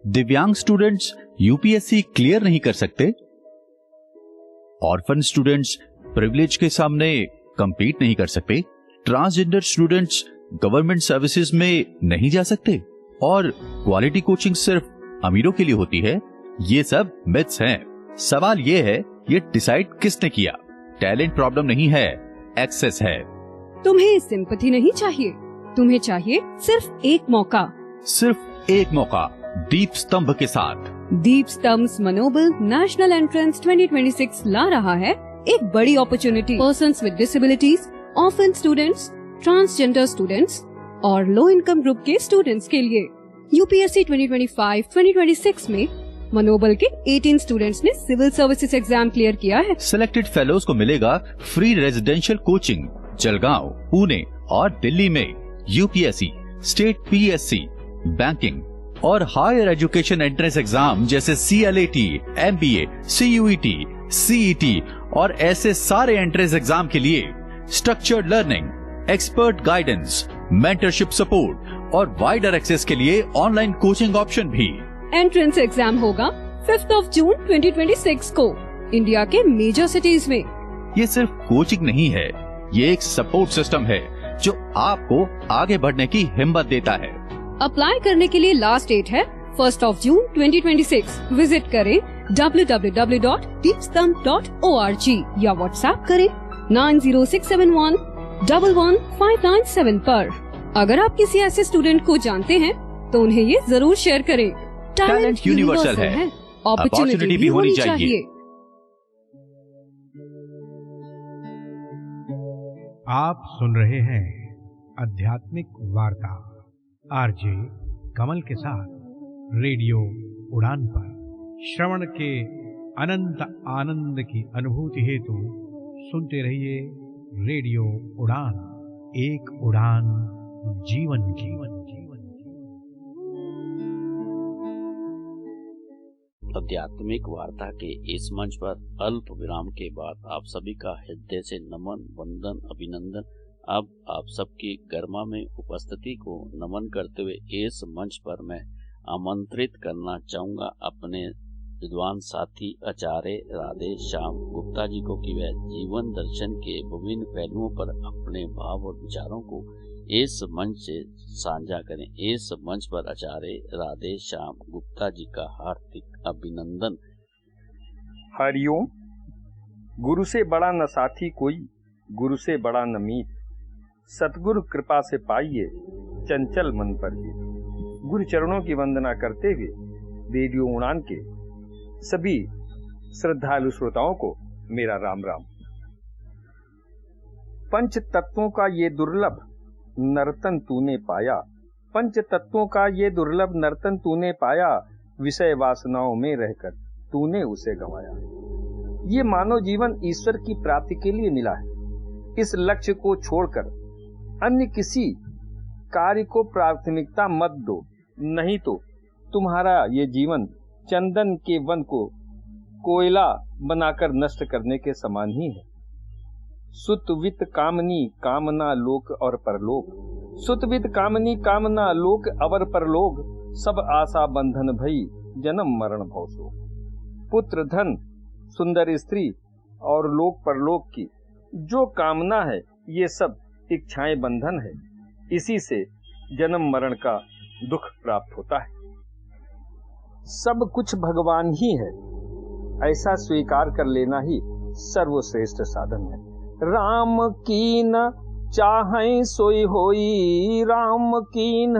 दिव्यांग स्टूडेंट्स यूपीएससी क्लियर नहीं कर सकते? ऑर्फन स्टूडेंट्स प्रिविलेज के सामने compete नहीं कर सकते? ट्रांसजेंडर स्टूडेंट्स गवर्नमेंट सर्विसेज में नहीं जा सकते? और क्वालिटी कोचिंग सिर्फ अमीरों के लिए होती है? ये सब मिथ्स हैं। सवाल ये है, ये डिसाइड किसने किया? टैलेंट प्रॉब्लम नहीं है, एक्सेस है। तुम्हें सिंपैथी नहीं चाहिए, तुम्हें चाहिए सिर्फ एक मौका। सिर्फ एक मौका, दीप स्तंभ के साथ। दीप स्तंभ मनोबल नेशनल एंट्रेंस 2026 ला रहा है एक बड़ी opportunity persons with disabilities, orphan students, transgender students और लो इनकम ग्रुप के स्टूडेंट्स के लिए। यूपीएससी 2025-2026 में मनोबल के 18 स्टूडेंट्स ने सिविल सर्विसेज एग्जाम क्लियर किया है। सिलेक्टेड फेलोज को मिलेगा free residential coaching Jalgaon, Pune और दिल्ली में। यूपीएससी, स्टेट पीएससी, बैंकिंग और हायर एजुकेशन एंट्रेंस एग्जाम जैसे CLAT, MBA, CUET, CET और ऐसे सारे एंट्रेंस एग्जाम के लिए structured learning, expert guidance, mentorship support और वाइडर एक्सेस के लिए ऑनलाइन कोचिंग ऑप्शन भी। एंट्रेंस एग्जाम होगा 5 जून 2026 को इंडिया के मेजर सिटीज में। ये सिर्फ कोचिंग नहीं है, ये एक सपोर्ट सिस्टम है जो आपको आगे बढ़ने की हिम्मत देता है। अप्लाई करने के लिए लास्ट डेट है 1 जून 2026। विजिट करें www.deepstump.org या व्हाट्सएप करें 9067111597 पर। अगर आप किसी ऐसे स्टूडेंट को जानते हैं तो उन्हें ये जरूर शेयर करें। टैलेंट यूनिवर्सल है, अपॉर्चुनिटी भी होनी चाहिए। आप सुन रहे हैं आध्यात्मिक वार्ता आरजे कमल के साथ रेडियो उड़ान पर। श्रवण के अनंत आनंद की अनुभूति हेतु सुनते रहिए रेडियो उड़ान, एक उड़ान जीवन की। आध्यात्मिक वार्ता के इस मंच पर अल्प विराम के बाद आप सभी का हृदय से नमन, वंदन, अभिनंदन। अब आप सबकी गरिमा में उपस्थिति को नमन करते हुए इस मंच पर मैं आमंत्रित करना चाहूंगा अपने विद्वान साथी आचार्य राधे श्याम गुप्ता जी को कि वह जीवन दर्शन के विभिन्न पहलुओं पर अपने भाव और विचारों को इस मंच से साझा करें। इस मंच पर आचार्य राधे श्याम गुप्ता जी का हार्दिक अभिनंदन। हरिओम। गुरु से बड़ा न साथी कोई, गुरु से बड़ा न मीत, सतगुरु कृपा से पाइए चंचल मन पर भी। गुरु चरणों की वंदना करते हुए रेडियो उड़ान के सभी श्रद्धालु श्रोताओं को मेरा राम राम। पंच तत्वों का ये दुर्लभ नर्तन तूने पाया, पंच तत्वों का ये दुर्लभ नर्तन तूने पाया, विषय वासनाओं में रहकर तूने उसे गंवाया। ये मानव जीवन ईश्वर की प्राप्ति के लिए मिला है। इस लक्ष्य को छोड़कर अन्य किसी कार्य को प्राथमिकता मत दो, नहीं तो तुम्हारा ये जीवन चंदन के वन को कोयला बनाकर नष्ट करने के समान ही है। सुत वित्त कामनी कामना लोक और परलोक, सुत वित्त कामनी कामना लोक अवर परलोक, सब आशा बंधन भई जन्म मरण भव शोक। पुत्र धन सुंदर स्त्री और लोक परलोक की जो कामना है ये सब इच्छाएं बंधन है। इसी से जन्म मरण का दुख प्राप्त होता है। सब कुछ भगवान ही है, ऐसा स्वीकार कर लेना ही सर्वश्रेष्ठ साधन है। राम कीन चाहें सोई होई, राम कीन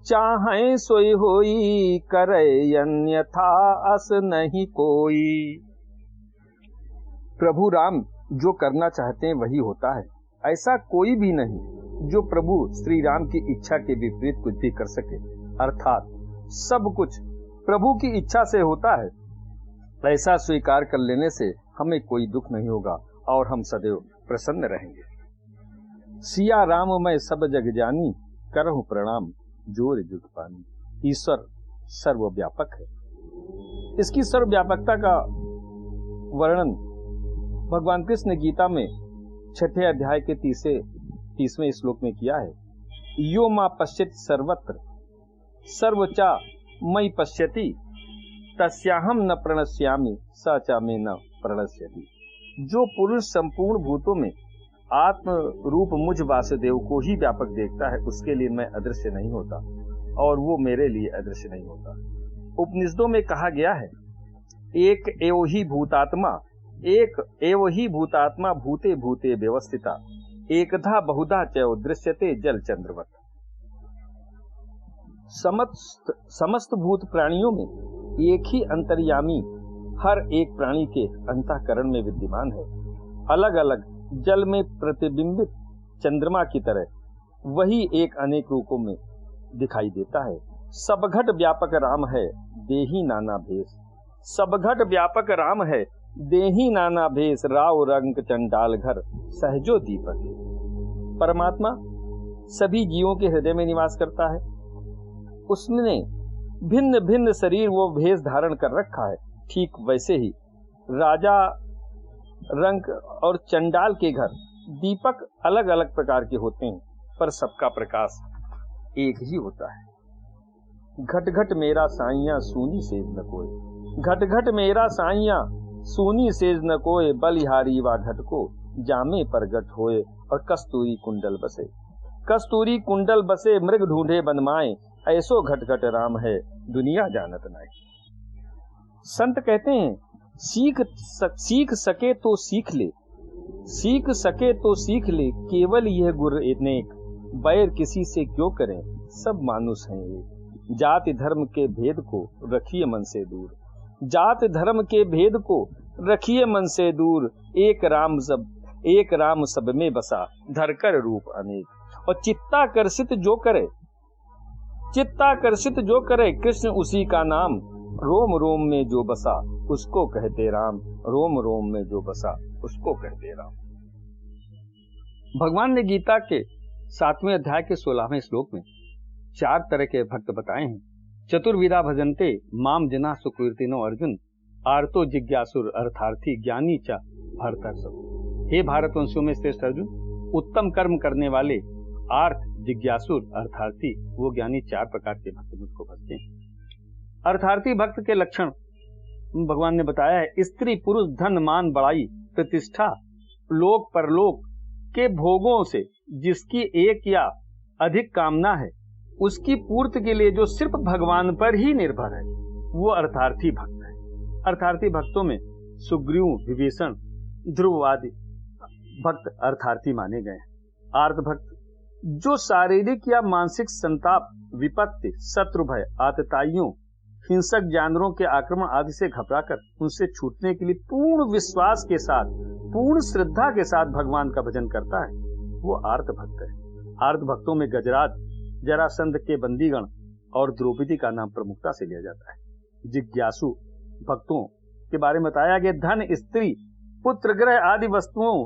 चाहें सोई होई, करे अन्यथा अस नहीं कोई। प्रभु राम जो करना चाहते हैं वही होता है। ऐसा कोई भी नहीं जो प्रभु श्री राम की इच्छा के विपरीत कुछ भी कर सके। अर्थात सब कुछ प्रभु की इच्छा से होता है। ऐसा स्वीकार कर लेने से हमें कोई दुख नहीं होगा और हम सदैव प्रसन्न रहेंगे। सिया राम मैं सब जग जानी, करहु प्रणाम जोर जुग पानी। ईश्वर सर्वव्यापक है। इसकी सर्वव्यापकता का वर्णन भगवान कृष्ण गीता में 6 अध्याय के 30वें श्लोक में किया है। यो मा पश्यति सर्वत्र सर्वचा मयि पश्यति, तस्याहम न प्रणश्यामि स च मे न प्रणश्यति। जो पुरुष संपूर्ण भूतों में आत्म रूप मुझ वासुदेव को ही व्यापक देखता है उसके लिए मैं अदृश्य नहीं होता और वो मेरे लिए अदृश्य नहीं होता। उपनिषदों में कहा गया है एक एव ही भूतात्मा, एक एव ही भूतात्मा भूते भूते व्यवस्थिता, एकधा बहुधा च दृश्यते जल चंद्रवत। समस्त भूत प्राणियों में एक ही अंतर्यामी हर एक प्राणी के अंतःकरण में विद्यमान है। अलग अलग जल में प्रतिबिंबित चंद्रमा की तरह वही एक अनेक रूपों में दिखाई देता है। सब घट व्यापक राम है देही नाना भेष, सब घट व्यापक राम है देही नाना भेष, राव रंग चंडाल घर सहजो दीपक। परमात्मा सभी जीवों के हृदय में निवास करता है। उसने भिन्न भिन्न शरीर व भेष धारण कर रखा है। ठीक वैसे ही राजा रंक और चंडाल के घर दीपक अलग अलग प्रकार के होते हैं पर सबका प्रकाश एक ही होता है। घट घट मेरा साइया सूनी सेज न कोय, घट घट मेरा साइया सूनी सेज न कोय, बलिहारी वा घट को जामे पर घट होए और कस्तूरी कुंडल बसे, कस्तूरी कुंडल बसे मृग ढूंढे बनमाए, ऐसो घट घट राम है दुनिया जानत नाय। संत कहते हैं सीख सके तो सीख ले, सीख सके तो सीख ले, केवल यह गुर नेक, बैर किसी से क्यों करें सब मानुष हैं एक। जाति धर्म के भेद को रखिए मन से दूर, जाति धर्म के भेद को रखिए मन से दूर, एक राम एक राम सब में बसा, धरकर रूप अनेक। और चित्ताकर्षित जो करे कृष्ण उसी का नाम, रोम रोम में जो बसा उसको कहते राम, रोम रोम में जो बसा उसको कहते राम। भगवान ने गीता के 7वें अध्याय के 16वें श्लोक में 4 तरह के भक्त बताए हैं। चतुर्विधा भजन्ते माम जना सुकृतिनो अर्जुन, आर्तो जिज्ञासुर अर्थार्थी ज्ञानी च भरतर्षभ। हे भारतवंशियों में श्रेष्ठ अर्जुन, उत्तम कर्म करने वाले आर्थ, जिज्ञासुर, अर्थार्थी वो ज्ञानी 4 प्रकार के भक्त मुझको भजते हैं। अर्थार्थी भक्त के लक्षण भगवान ने बताया है। स्त्री पुरुष धन मान बड़ाई प्रतिष्ठा लोक परलोक के भोगों से जिसकी एक या अधिक कामना है, उसकी पूर्ति के लिए जो सिर्फ भगवान पर ही निर्भर है, वो अर्थार्थी भक्त है। अर्थार्थी भक्तों में सुग्रीव, विभीषण, ध्रुव आदि भक्त अर्थार्थी माने गए हैं। आर्त भक्त जो शारीरिक या मानसिक संताप, विपत्ति, शत्रु भय, आतताइयों, हिंसक जानवरों के आक्रमण आदि से घबराकर उनसे छूटने के लिए पूर्ण विश्वास के साथ, पूर्ण श्रद्धा के साथ भगवान का भजन करता है, वो आर्त भक्त है। आर्त भक्तों में गजराज, जरासंध के बंदीगण और द्रौपदी का नाम प्रमुखता से लिया जाता है। जिज्ञासु भक्तों के बारे में बताया गया, धन, स्त्री, पुत्र, ग्रह आदि वस्तुओं,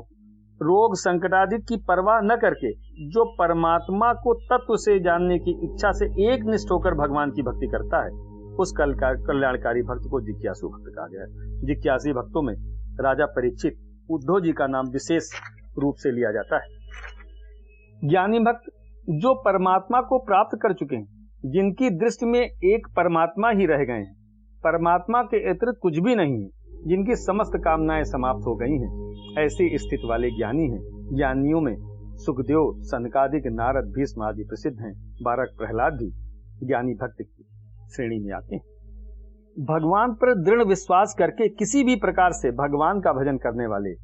रोग, संकट आदि की परवाह न करके जो परमात्मा को तत्व से जानने की इच्छा से एक निष्ठ होकर भगवान की भक्ति करता है, उस कल्याणकारी भक्त को जिज्ञासु भक्त कहा गया है। जिज्ञासी भक्तों में राजा परीक्षित, उद्धव जी का नाम विशेष रूप से लिया जाता है। ज्ञानी भक्त जो परमात्मा को प्राप्त कर चुके हैं, जिनकी दृष्टि में एक परमात्मा ही रह गए हैं, परमात्मा के अतिरिक्त कुछ भी नहीं है, जिनकी समस्त कामनाएं समाप्त हो गई हैं, ऐसी स्थिति वाले ज्ञानी हैं। ज्ञानियों में सुखदेव, सनकादिक, नारद, भीष्म आदि प्रसिद्ध हैं। 12 प्रहलाद भी ज्ञानी भक्त की श्रेणी में आते हैं। भगवान पर दृढ़ विश्वास करके किसी भी प्रकार से भगवान का भजन करने वाले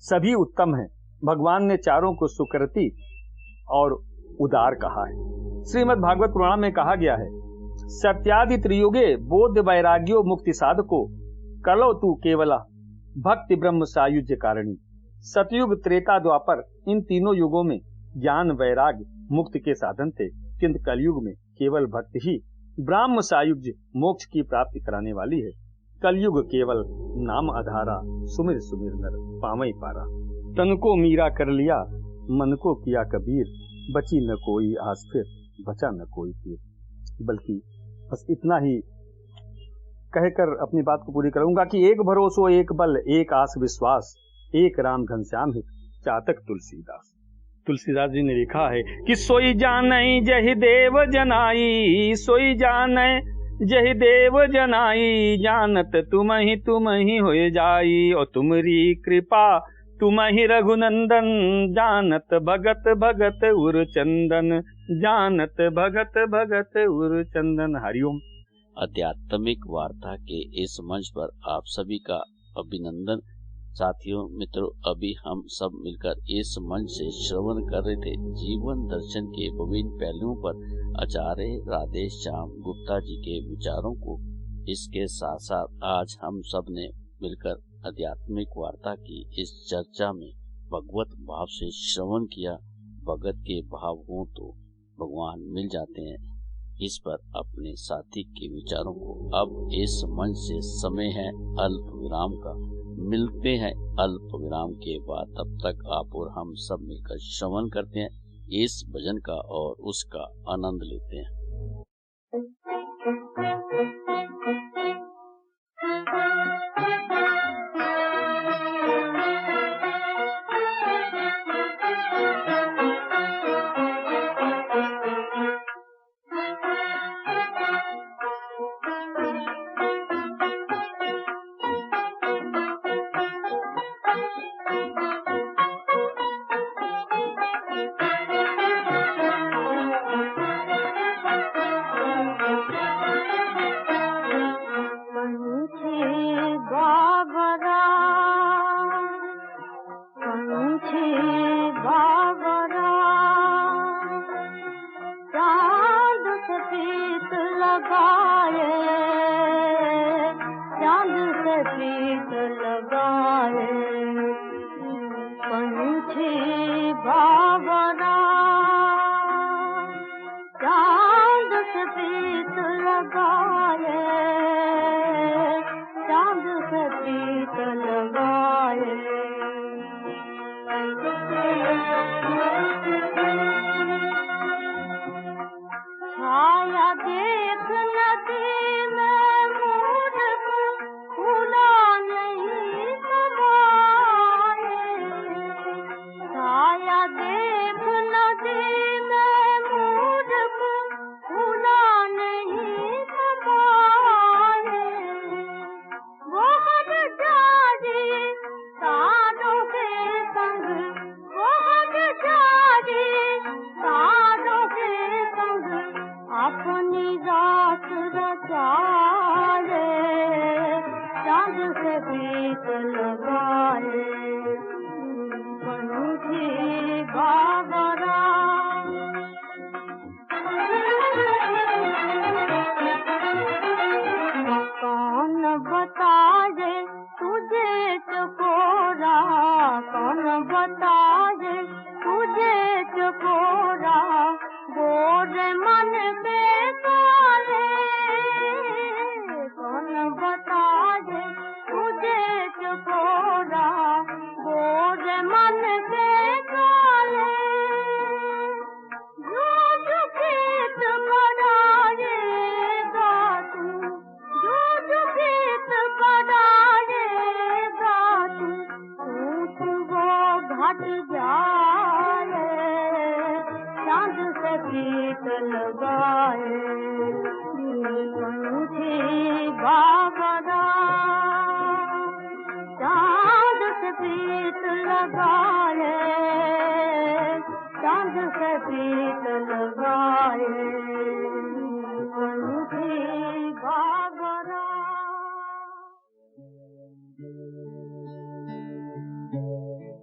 सभी उत्तम हैं। भगवान ने चारों को सुकृति और उदार कहा है। श्रीमद् भागवत पुराण में कहा गया है, सत्यादि त्रियुगे बोध वैराग्यो मुक्ति साधको, कलो तू केवला भक्ति ब्रह्म सायुज्य कारिणी। सतयुग, त्रेता, द्वापर इन तीनों युगों में ज्ञान, वैराग्य, मुक्ति के साधन थे, किंतु कलयुग में केवल भक्ति ही ब्रह्म सायुज्य मोक्ष की प्राप्ति कराने वाली है। कलयुग केवल नाम आधारा, सुमिर सुमिर नर पावई पारा। तन को मीरा कर लिया, मन को किया कबीर, बची न कोई आस फिर, बचा न कोई पीर। बल्कि बस इतना ही कहकर अपनी बात को पूरी करूंगा कि एक भरोसो एक बल, एक आस विश्वास, एक राम घनश्याम हित, चातक तुलसीदास। तुलसीदास जी ने लिखा है कि सोई जानई जहि देव जनाई, सोई जानय जहि देव जनाई, जानत तुम ही होए जाई, और तुमरी कृपा तुम ही रघुनंदन, जानत भगत भगत उर चंदन, जानत भगत भगत उर चंदन। हरिओम। आध्यात्मिक वार्ता के इस मंच पर आप सभी का अभिनंदन। साथियों, मित्रों, अभी हम सब मिलकर इस मंच से श्रवण कर रहे थे जीवन दर्शन के विभिन्न पहलुओं पर आचार्य राधेश्याम गुप्ता जी के विचारों को। इसके साथ साथ आज हम सब ने मिलकर आध्यात्मिक वार्ता की इस चर्चा में भगवत भाव से श्रवण किया। भगत के भाव हो तो भगवान मिल जाते हैं, इस पर अपने साथी के विचारों को अब इस मंच से समय है अल्प विराम का। मिलते हैं अल्प विराम के बाद, तब तक आप और हम सब मिलकर श्रवण करते हैं इस भजन का और उसका आनंद लेते हैं।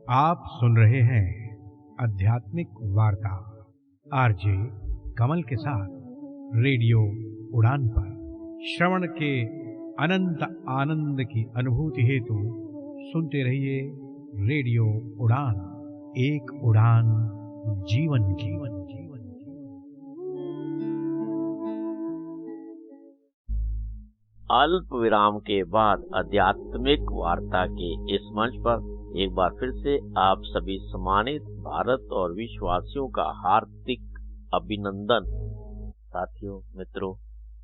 आप सुन रहे हैं आध्यात्मिक वार्ता आरजे कमल के साथ रेडियो उड़ान पर। श्रवण के अनंत आनंद की अनुभूति हेतु सुनते रहिए रेडियो उड़ान, एक उड़ान जीवन की। अल्प विराम के बाद आध्यात्मिक वार्ता के इस मंच पर एक बार फिर से आप सभी सम्मानित भारत और विश्ववासियों का हार्दिक अभिनंदन। साथियों, मित्रों,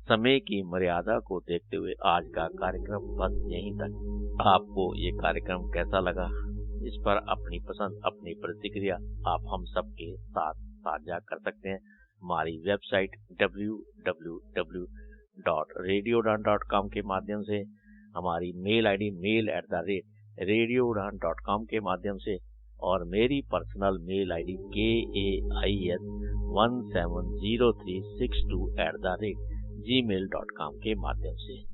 समय की मर्यादा को देखते हुए आज का कार्यक्रम बस यहीं तक। आपको ये कार्यक्रम कैसा लगा, इस पर अपनी पसंद, अपनी प्रतिक्रिया आप हम सबके साथ साझा कर सकते हैं। हमारी वेबसाइट www.radioudan.com के माध्यम से, हमारी मेल आईडी mail@radioudan.com के माध्यम से, और मेरी पर्सनल मेल आईडी KAIS170362@gmail.com के माध्यम से।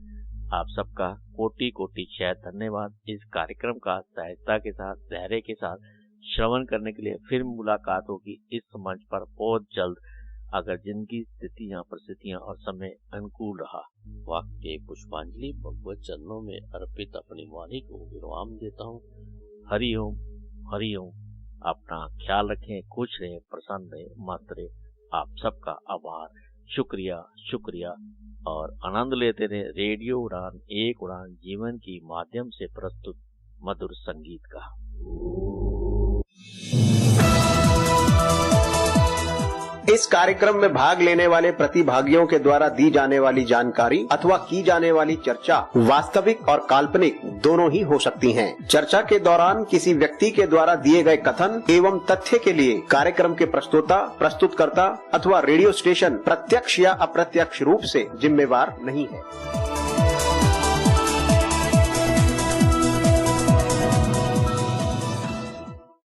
आप सबका कोटि कोटि शय धन्यवाद। इस कार्यक्रम का सहजता के साथ, धैर्य के साथ श्रवण करने के लिए। फिर मुलाकात होगी इस मंच पर बहुत जल्द, अगर जिनकी स्थितियां, परिस्थितियां और समय अनुकूल रहा। वाक्य पुष्पांजलि भगवत चरणों में अर्पित अपनी वाणी को विराम देता हूँ। हरि ओम, हरि ओम। अपना ख्याल रखें, खुश रहें, प्रसन्न रहें, मस्त रहें। आप सबका आभार, शुक्रिया, शुक्रिया, और आनंद लेते रहे रेडियो उड़ान, एक उड़ान जीवन की माध्यम से प्रस्तुत मधुर संगीत का। इस कार्यक्रम में भाग लेने वाले प्रतिभागियों के द्वारा दी जाने वाली जानकारी अथवा की जाने वाली चर्चा वास्तविक और काल्पनिक दोनों ही हो सकती हैं। चर्चा के दौरान किसी व्यक्ति के द्वारा दिए गए कथन एवं तथ्य के लिए कार्यक्रम के प्रस्तोता, प्रस्तुतकर्ता अथवा रेडियो स्टेशन प्रत्यक्ष या अप्रत्यक्ष रूप से जिम्मेवार नहीं है।